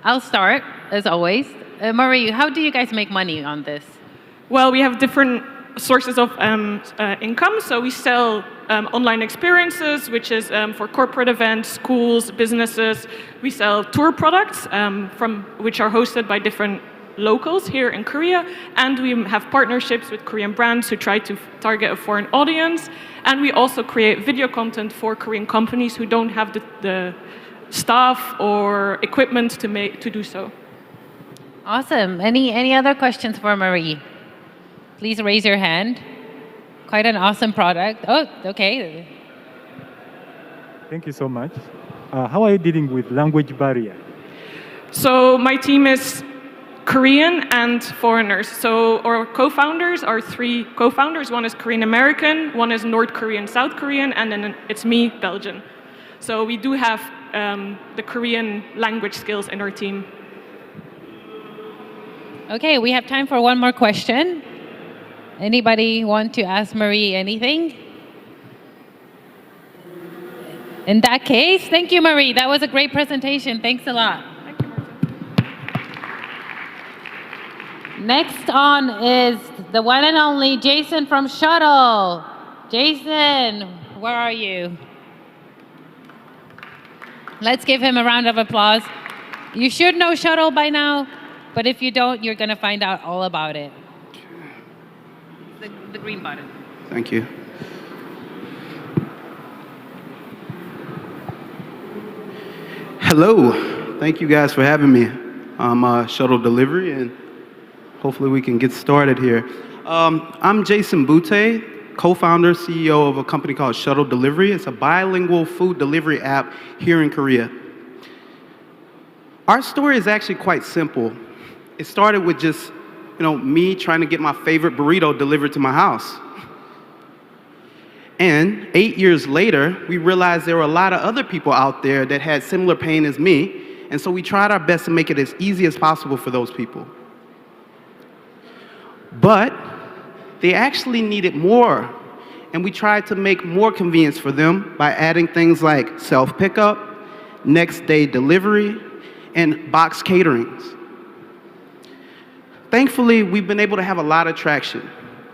I'll start, as always. Marie, how do you guys make money on this? Well, we have different sources of income. So we sell online experiences, which is for corporate events, schools, businesses. We sell tour products which are hosted by different locals here in Korea. And we have partnerships with Korean brands who try to target a foreign audience. And we also create video content for Korean companies who don't have the staff or equipment to do so. Awesome. Any other questions for Marie? Please raise your hand. Quite an awesome product. Oh, okay. Thank you so much. How are you dealing with language barrier? So my team is Korean and foreigners. So our co-founders are 3 co-founders. One is Korean American, one is North Korean, South Korean, and then it's me, Belgian. So we do have the Korean language skills in our team. Okay, we have time for one more question. Anybody want to ask Marie anything? In that case, thank you, Marie. That was a great presentation. Thanks a lot. Thank you, Martin. Next on is the one and only Jason from Shuttle. Jason, where are you? Let's give him a round of applause. You should know Shuttle by now, but if you don't, you're going to find out all about it. The green button. Thank you. Hello. Thank you guys for having me. I'm Shuttle Delivery, and hopefully we can get started here. I'm Jason Butte, co-founder, CEO of a company called Shuttle Delivery. It's a bilingual food delivery app here in Korea. Our story is actually quite simple. It started with just, me trying to get my favorite burrito delivered to my house. And 8 years later, we realized there were a lot of other people out there that had similar pain as me, and so we tried our best to make it as easy as possible for those people. But they actually needed more, and we tried to make more convenience for them by adding things like self-pickup, next-day delivery, and box caterings. Thankfully, we've been able to have a lot of traction.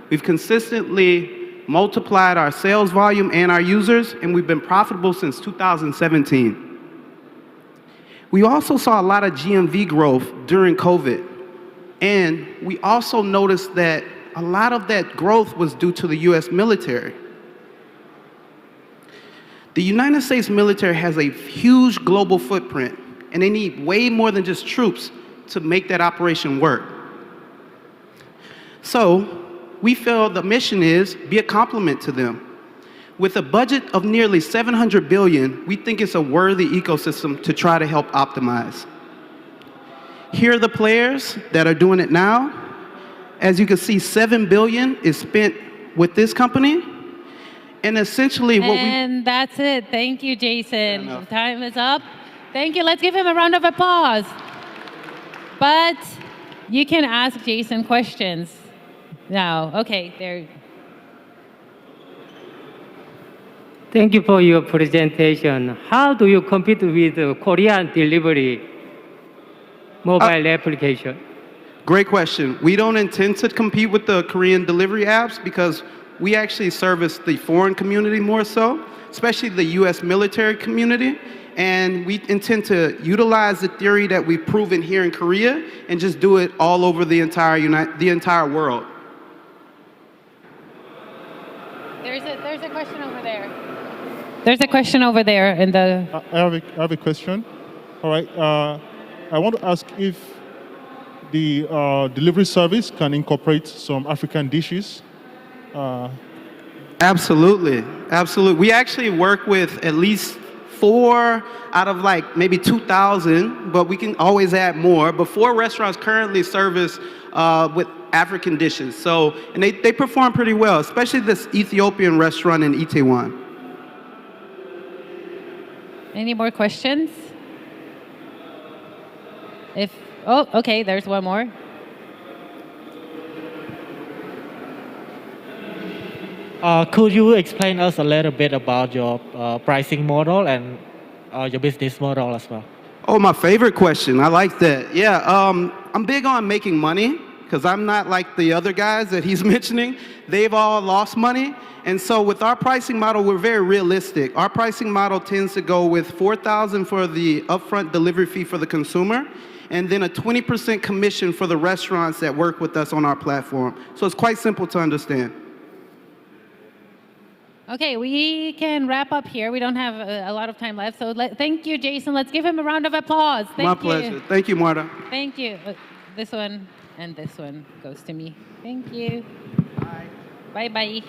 We've consistently multiplied our sales volume and our users, and we've been profitable since 2017. We also saw a lot of GMV growth during COVID, and we also noticed that a lot of that growth was due to the US military. The United States military has a huge global footprint, and they need way more than just troops to make that operation work. So, we feel the mission is be a complement to them. With a budget of nearly $700 billion, we think it's a worthy ecosystem to try to help optimize. Here are the players that are doing it now. As you can see, $7 billion is spent with this company. And essentially what And that's it. Thank you, Jason. Time is up. Thank you. Let's give him a round of applause. But you can ask Jason questions. Now, okay, there. Thank you for your presentation. How do you compete with Korean delivery mobile application? Great question. We don't intend to compete with the Korean delivery apps because we actually service the foreign community more so, especially the US military community. And we intend to utilize the theory that we've proven here in Korea and just do it all over the entire world. There's a question over there. There's a question over there in the... I have a question. All right. I want to ask if the delivery service can incorporate some African dishes. Absolutely. Absolutely. We actually work with at least 4 out of maybe 2,000, but we can always add more. But 4 restaurants currently service with African dishes. And they perform pretty well, especially this Ethiopian restaurant in Itaewon. Any more questions? Oh, okay, there's one more. Could you explain us a little bit about your pricing model and your business model as well? Oh, my favorite question. I like that. Yeah, I'm big on making money because I'm not like the other guys that he's mentioning. They've all lost money. And so with our pricing model, we're very realistic. Our pricing model tends to go with $4,000 for the upfront delivery fee for the consumer, and then a 20% commission for the restaurants that work with us on our platform. So it's quite simple to understand. Okay, we can wrap up here. We don't have a lot of time left. So thank you, Jason. Let's give him a round of applause. Thank you. My pleasure. Thank you, Marta. Thank you. This one and this one goes to me. Thank you. Bye. Bye-bye.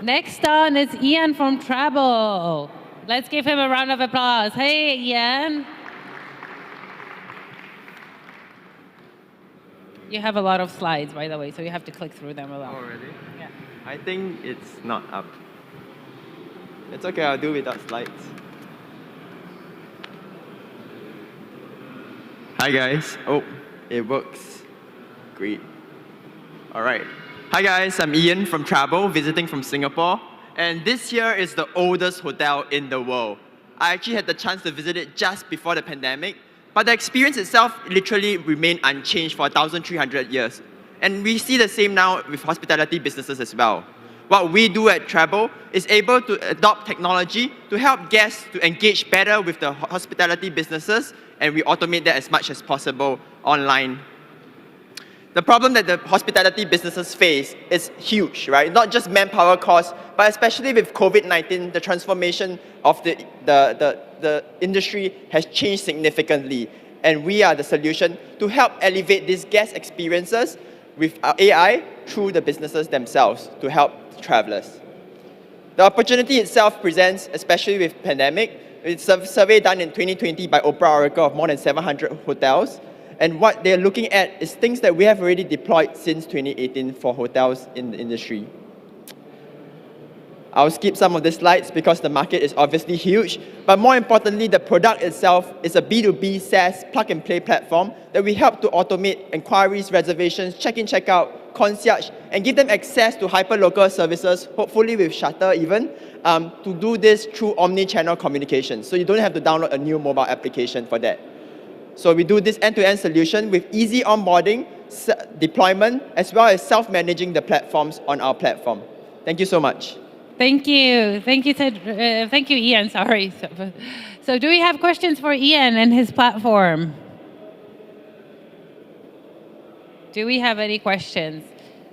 Next on is Ian from Travel. Let's give him a round of applause. Hey, Ian. You have a lot of slides, by the way, so you have to click through them a lot. Oh, really? Yeah. I think it's not up. It's okay, I'll do without slides. Hi guys. Oh, it works. Great. All right. Hi guys, I'm Ian from Travel, visiting from Singapore. And this here is the oldest hotel in the world. I actually had the chance to visit it just before the pandemic, but the experience itself literally remained unchanged for 1,300 years. And we see the same now with hospitality businesses as well. What we do at Travel is able to adopt technology to help guests to engage better with the hospitality businesses, and we automate that as much as possible online. the problem that the hospitality businesses face is huge, right? Not just manpower costs, but especially with COVID-19, the transformation of the industry has changed significantly. And we are the solution to help elevate these guest experiences with our AI through the businesses themselves to help travelers. The opportunity itself presents, especially with pandemic. It's a survey done in 2020 by Oprah Oracle of more than 700 hotels. And what they're looking at is things that we have already deployed since 2018 for hotels in the industry. I'll skip some of the slides because the market is obviously huge, but more importantly, the product itself is a B2B SaaS plug-and-play platform that we help to automate inquiries, reservations, check-in, check-out, concierge, and give them access to hyper-local services, hopefully with Shutter even, to do this through omni-channel communication. So you don't have to download a new mobile application for that. So we do this end-to-end solution with easy onboarding, deployment, as well as self-managing the platforms on our platform. Thank you so much. Thank you. Thank you, thank you, Ian. Sorry. So do we have questions for Ian and his platform? Do we have any questions?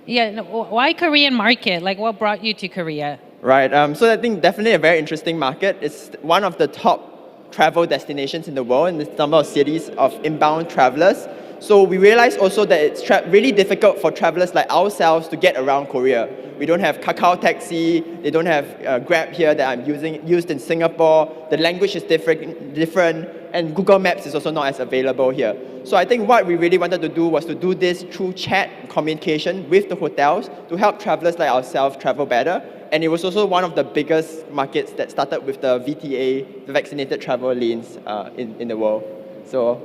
Yeah, why Korean market? Like, what brought you to Korea? Right, so I think definitely a very interesting market. It's one of the top travel destinations in the world in the number of cities of inbound travelers. So we realized also that it's really difficult for travelers like ourselves to get around Korea. We don't have Kakao Taxi, they don't have Grab here that I'm used in Singapore. The language is different, and Google Maps is also not as available here. So I think what we really wanted to do was to do this through chat communication with the hotels to help travelers like ourselves travel better. And it was also one of the biggest markets that started with the VTA, the vaccinated travel lanes in the world. So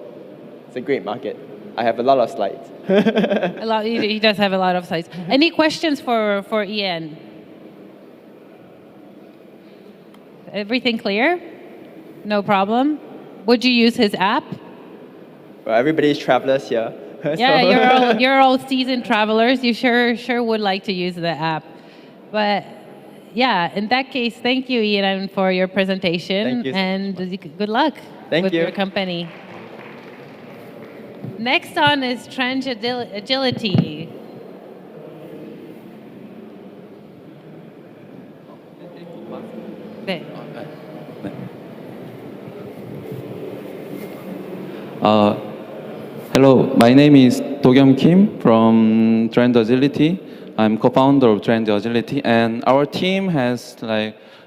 it's a great market. I have a lot of slides. He does have a lot of slides. Any questions for Ian? Everything clear? No problem. Would you use his app? Well, everybody's travelers here. Yeah, you're all seasoned travelers. You sure would like to use the app. But yeah, in that case, thank you, Ian, for your presentation. Thank you. And good luck with your company. Next on is Trend Agility. 네. Hello, my name is Do-Kyum Kim from Trend Agility. I'm co-founder of Trend Agility, and our team has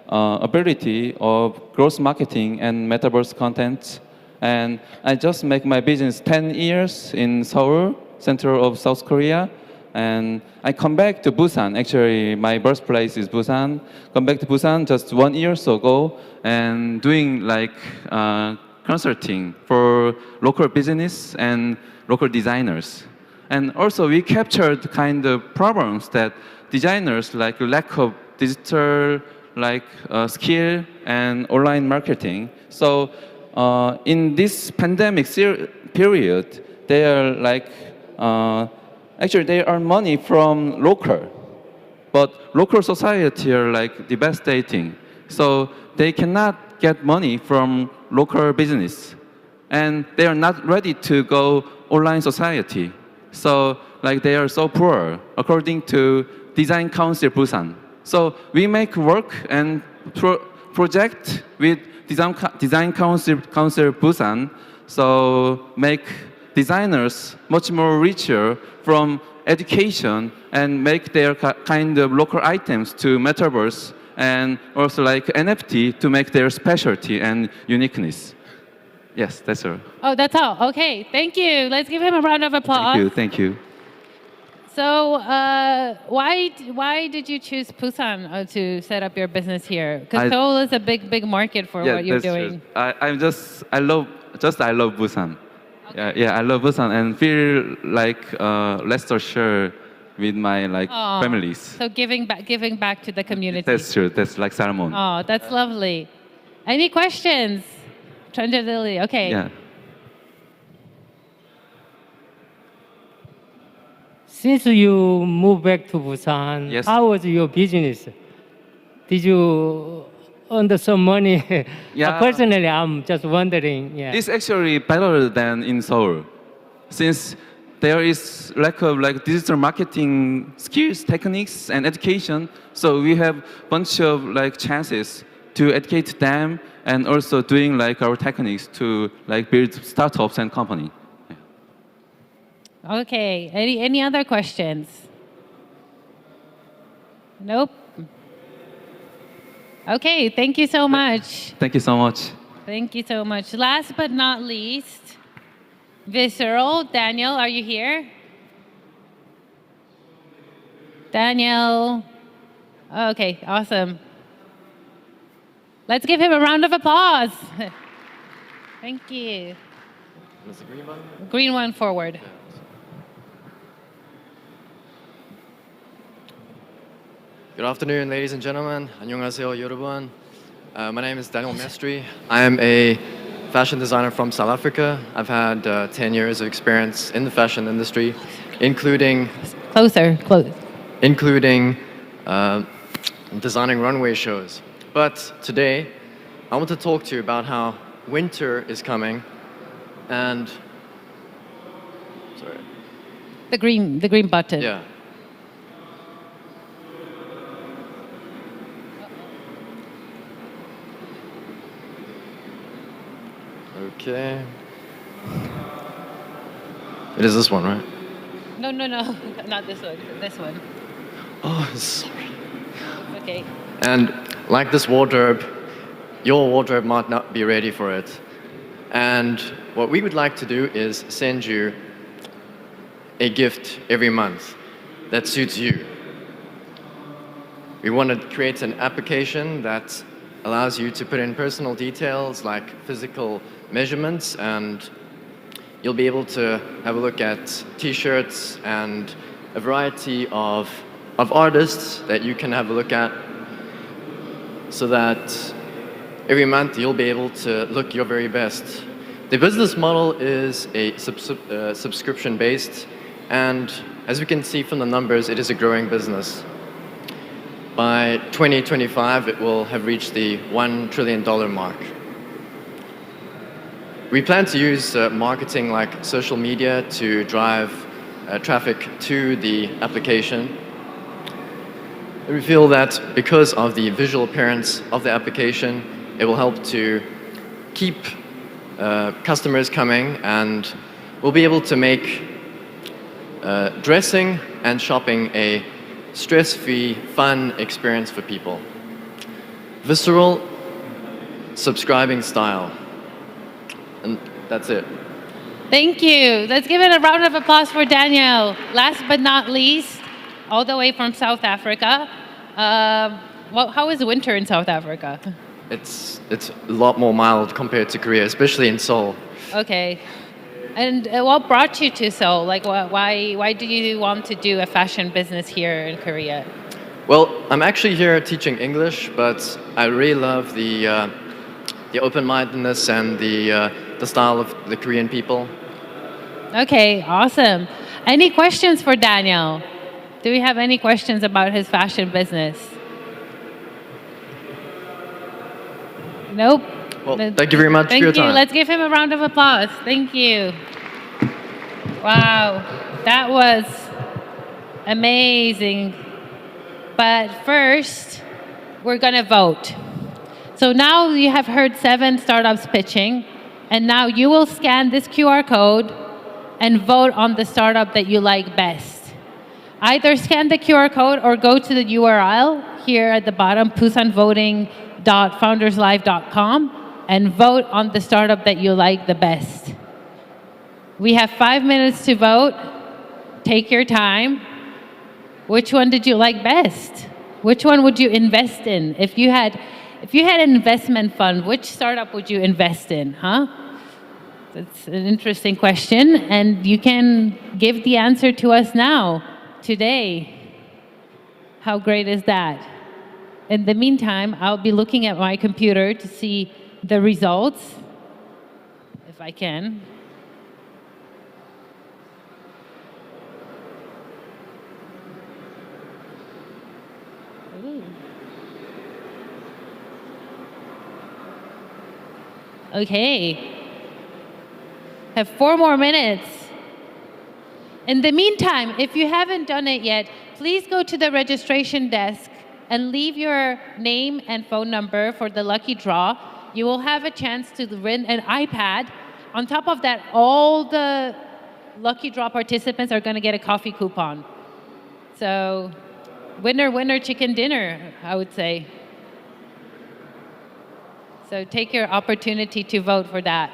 ability of growth marketing and metaverse content. And I just make my business 10 years in Seoul, center of South Korea. And I come back to Busan. Actually, my birthplace is Busan. Come back to Busan just 1 year ago and doing consulting for local business and local designers. And also we captured kind of problems that designers like lack of digital skill and online marketing. So in this pandemic period, they are actually they earn money from local, but local society are devastating. So they cannot get money from local business, and they are not ready to go online society. So they are so poor, according to Design Council Busan. So we make work and project with Design Council Busan, so make designers much more richer from education and make their kind of local items to metaverse and also NFT to make their specialty and uniqueness. Yes, that's all. Oh, that's all. Okay, thank you. Let's give him a round of applause. Thank you. So why did you choose Busan to set up your business here? Because Seoul is a big market for what you're doing. True. I love Busan. Okay. Yeah, I love Busan and feel less assured with my families. So giving back to the community. That's true. That's like Salmon. Oh, that's lovely. Any questions? Trendability. Okay. Yeah. Since you moved back to Busan, yes. How was your business? Did you earn some money? Yeah. Personally, I'm just wondering. Yeah. It's actually better than in Seoul, since there is lack of like digital marketing skills, techniques, and education. So we have bunch of like chances to educate them and also doing like our techniques to like build startups and company. Okay, any other questions? Nope. Okay, thank you so much. Thank you so much. Thank you so much. Last but not least, Visceral. Daniel, are you here? Daniel. Okay, awesome. Let's give him a round of applause. Thank you. Is the green one? Green one forward. Good afternoon, ladies and gentlemen. 안녕하세요, 여러분. My name is Daniel Mestri. I am a fashion designer from South Africa. I've had 10 years of experience in the fashion industry, including including designing runway shows. But today, I want to talk to you about how winter is coming, and sorry, the green button. yeah. Okay. It is this one, right? No, not this one. This one. Oh, sorry. Okay. And like this wardrobe, your wardrobe might not be ready for it. And what we would like to do is send you a gift every month that suits you. We want to create an application that allows you to put in personal details like physical measurements, and you'll be able to have a look at t-shirts and a variety of artists that you can have a look at, so that every month you'll be able to look your very best. The business model is a subscription-based, and as we can see from the numbers, it is a growing business. By 2025, it will have reached the $1 trillion mark. We plan to use marketing like social media to drive traffic to the application. We feel that because of the visual appearance of the application, it will help to keep customers coming, and we'll be able to make dressing and shopping a stress-free, fun experience for people. Visceral, subscribing style. And that's it. Thank you. Let's give it a round of applause for Daniel. Last but not least, all the way from South Africa. How is winter in South Africa? It's a lot more mild compared to Korea, especially in Seoul. Okay. And what brought you to Seoul? Like, why do you want to do a fashion business here in Korea? Well, I'm actually here teaching English, but I really love the open-mindedness and the style of the Korean people. Okay, awesome. Any questions for Daniel? Do we have any questions about his fashion business? Nope. Well, thank you very much for your time. Thank you. Let's give him a round of applause. Thank you. Wow, that was amazing. But first, we're going to vote. So now you have heard 7 startups pitching, and now you will scan this QR code and vote on the startup that you like best. Either scan the QR code or go to the URL here at the bottom, busanvoting.founderslive.com, and vote on the startup that you like the best. We have 5 minutes to vote. Take your time. Which one did you like best? Which one would you invest in? If you had an investment fund, which startup would you invest in, huh? That's an interesting question, and you can give the answer to us now, today. How great is that? In the meantime, I'll be looking at my computer to see the results, if I can. Okay. Have 4 more minutes. In the meantime, if you haven't done it yet, please go to the registration desk and leave your name and phone number for the lucky draw. You will have a chance to win an iPad. On top of that, all the lucky draw participants are going to get a coffee coupon. So, winner, winner, chicken dinner, I would say. So take your opportunity to vote for that.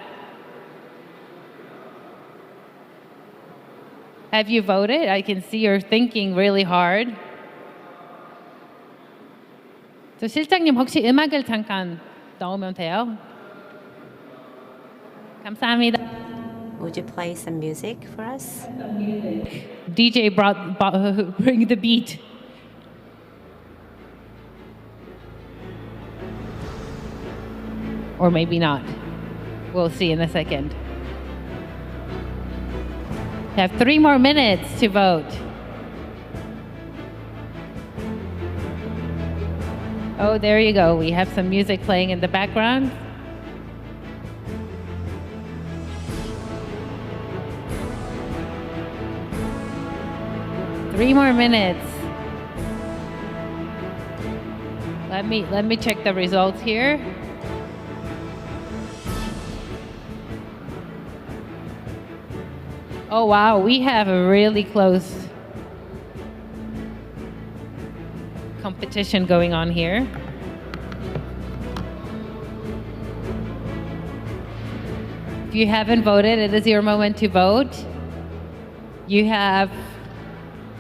Have you voted? I can see you're thinking really hard. 저 실장님 혹시 음악을 잠깐 넣으면 돼요? 감사합니다. Would you play some music for us? DJ bring the beat. Or maybe not. We'll see in a second. You have 3 more minutes to vote. Oh, there you go. We have some music playing in the background. Three more minutes. Let me check the results here. Oh wow, we have a really close competition going on here. If you haven't voted, it is your moment to vote. You have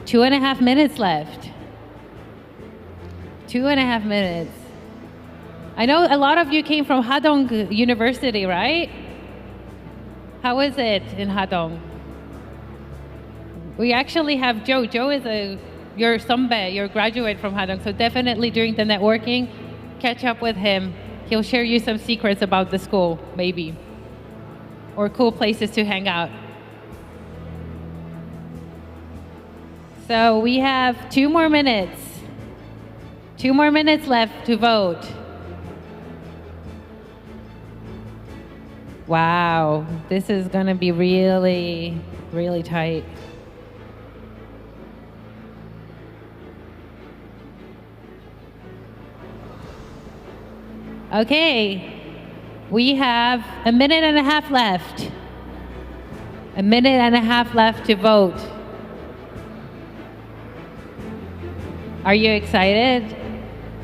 2.5 minutes left. 2.5 minutes. I know a lot of you came from Hadong University, right? How was it in Hadong? We actually have Joe. Joe is your Sombe, your graduate from Hadong. So definitely during the networking, catch up with him. He'll share you some secrets about the school, maybe. Or cool places to hang out. So we have 2 more minutes. 2 more minutes left to vote. Wow, this is gonna be really, really tight. Okay, we have 1.5 minutes left. 1.5 minutes left to vote. Are you excited?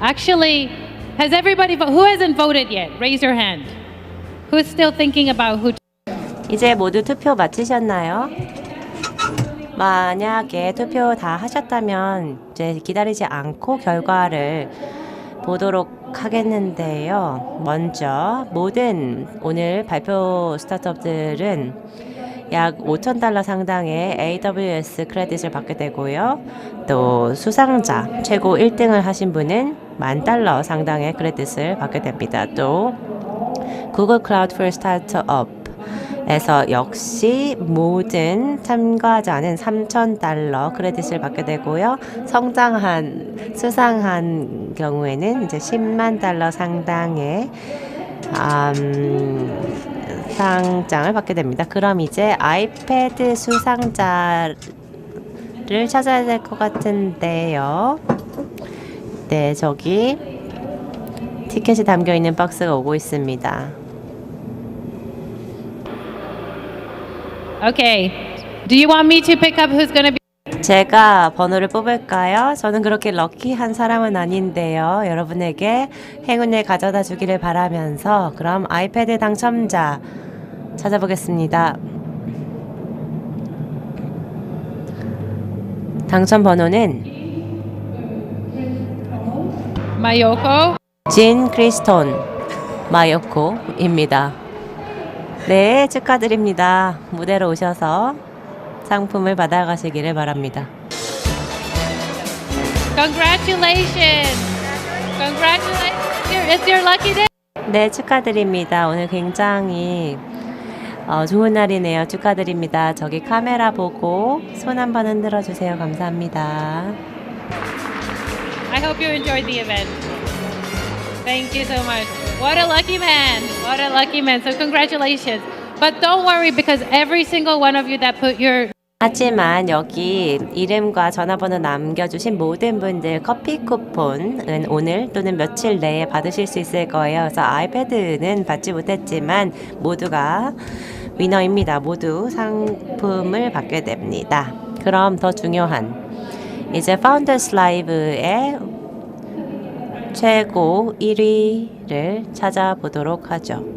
Actually, has everybody who hasn't voted yet? Raise your hand. Who's still thinking about who? 이제 모두 투표 마치셨나요? 만약에 투표 다 하셨다면 이제 기다리지 않고 결과를 보도록 하겠는데요. 먼저 모든 오늘 발표 스타트업들은 약 $5,000 상당의 AWS 크레딧을 받게 되고요. 또 수상자 최고 1등을 하신 분은 $10,000 상당의 크레딧을 받게 됩니다. 또 구글 클라우드 for 스타트업에서 역시 모든 참가자는 $3,000 크레딧을 받게 되고요. 수상한 경우에는 이제 $100,000 상당의 상장을 받게 됩니다. 그럼 이제 아이패드 수상자를 찾아야 될 것 같은데요. 네, 저기 티켓이 담겨 있는 박스가 오고 있습니다. Okay. Do you want me to pick up who's gonna be? 제가 번호를 뽑을까요? 저는 그렇게 럭키한 사람은 아닌데요. 여러분에게 행운을 가져다 주기를 바라면서 그럼 아이패드 당첨자 찾아보겠습니다. 당첨 번호는 마요코 진 크리스톤 마요코입니다. 네, 축하드립니다. 무대로 오셔서 상품을 받아가시기를 바랍니다. Congratulations! Congratulations! It's your lucky day. 네, 축하드립니다. 오늘 굉장히 좋은 날이네요. 축하드립니다. 저기 카메라 보고 손 한번 흔들어 주세요. 감사합니다. I hope you enjoyed the event. Thank you so much. What a lucky man. What a lucky man. So congratulations. But don't worry because every single one of you that put your 하지만 여기 이름과 전화번호 남겨주신 모든 분들 커피 쿠폰은 오늘 또는 며칠 내에 받으실 수 있을 거예요. 그래서 아이패드는 받지 못했지만 모두가 위너입니다. 모두 상품을 받게 됩니다. 그럼 더 중요한 이제 파운더스 라이브의 최고 1위를 찾아보도록 하죠.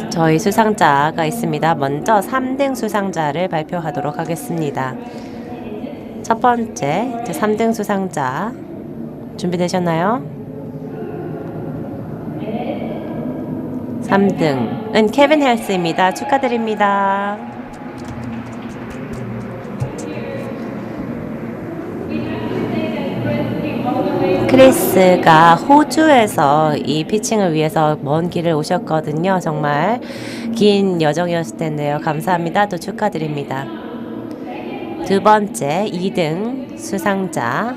저희 수상자가 있습니다. 먼저 3등 수상자를 발표하도록 하겠습니다. 첫 번째, 3등 수상자 준비되셨나요? 3등은 케빈 헬스입니다. 축하드립니다. 크리스가 호주에서 이 피칭을 위해서 먼 길을 오셨거든요. 정말 긴 여정이었을 텐데요. 감사합니다. 또 축하드립니다. 두 번째 2등 수상자,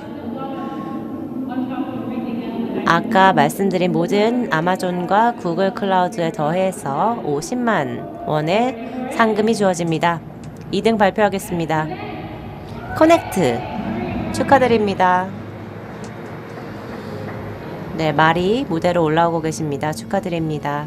아까 말씀드린 모든 아마존과 구글 클라우드에 더해서 50만 원의 상금이 주어집니다. 2등 발표하겠습니다. 커넥트 축하드립니다. 네, 말이 무대로 올라오고 계십니다. 축하드립니다.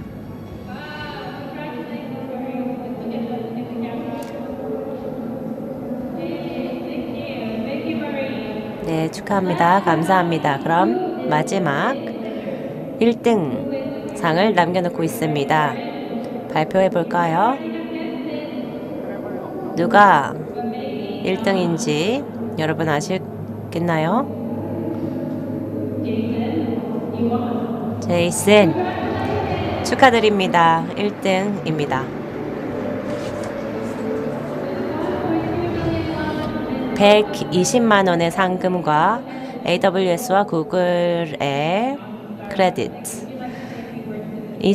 네, 축하합니다. 감사합니다. 그럼 마지막 1등 상을 남겨놓고 있습니다. 발표해 볼까요? 누가 1등인지 여러분 아시겠나요? 제이슨 축하드립니다. 1등입니다. 120만 원의 상금과 AWS와 구글의 크레딧 이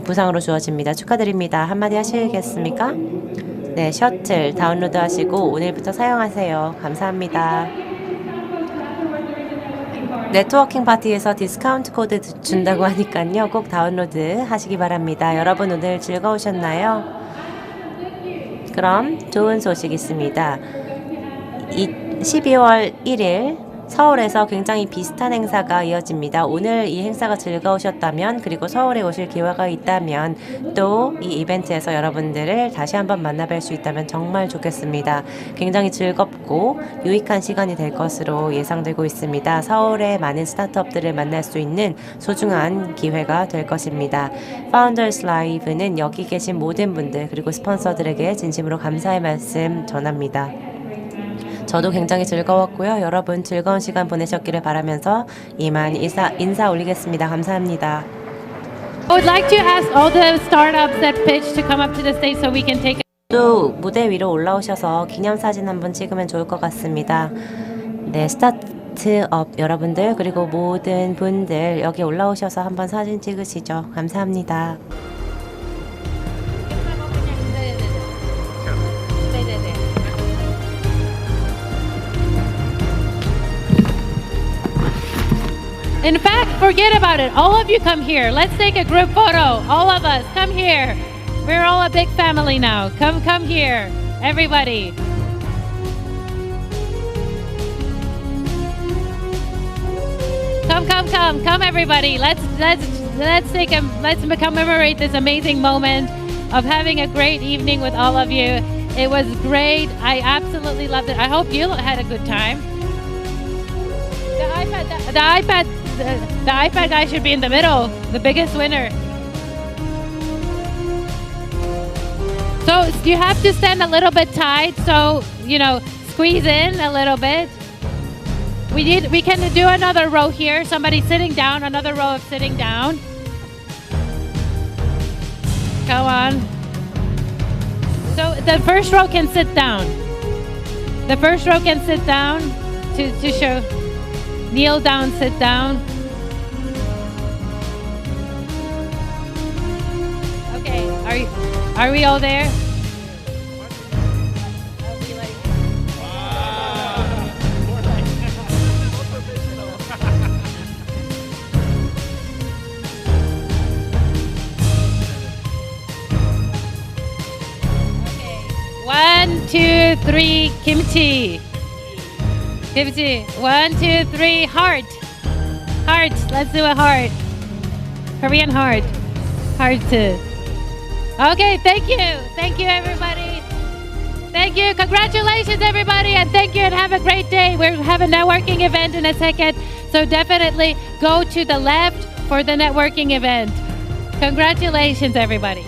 부상으로 주어집니다. 축하드립니다. 한마디 하시겠습니까? 네, 셔틀 다운로드 하시고 오늘부터 사용하세요. 감사합니다. 네트워킹 파티에서 디스카운트 코드 준다고 하니까요. 꼭 다운로드 하시기 바랍니다. 여러분 오늘 즐거우셨나요? 그럼 좋은 소식 있습니다. 12월 1일 서울에서 굉장히 비슷한 행사가 이어집니다. 오늘 이 행사가 즐거우셨다면 그리고 서울에 오실 기회가 있다면 또 이 이벤트에서 여러분들을 다시 한번 만나뵐 수 있다면 정말 좋겠습니다. 굉장히 즐겁고 유익한 시간이 될 것으로 예상되고 있습니다. 서울의 많은 스타트업들을 만날 수 있는 소중한 기회가 될 것입니다. 파운더스 라이브는 여기 계신 모든 분들 그리고 스폰서들에게 진심으로 감사의 말씀 전합니다. 저도 굉장히 즐거웠고요. 여러분 즐거운 시간 보내셨기를 바라면서 이만 인사 올리겠습니다. 감사합니다. I would like to ask all the startups that pitch to come up to the stage so we can take 또 무대 위로 올라오셔서 기념사진 한번 찍으면 좋을 것 같습니다. 네, 스타트업 여러분들 그리고 모든 분들 여기 올라오셔서 한번 사진 찍으시죠. 감사합니다. In fact, forget about it. All of you come here. Let's take a group photo. All of us, come here. We're all a big family now. Come here, everybody. Come, everybody. Let's commemorate this amazing moment of having a great evening with all of you. It was great. I absolutely loved it. I hope you had a good time. The iPad guy should be in the middle, the biggest winner. So you have to stand a little bit tight, so squeeze in a little bit. We can do another row here. Somebody sitting down, another row of sitting down. Come on. So the first row can sit down. The first row can sit down to show. Kneel down, sit down. Okay, are we all there? 1, 2, 3, kimchi. Kimchi. 1, 2, 3, heart. Heart. Let's do a heart. Korean heart. Heart. Okay, thank you. Thank you, everybody. Thank you. Congratulations, everybody. And thank you and have a great day. We'll have a networking event in a second. So definitely go to the left for the networking event. Congratulations, everybody.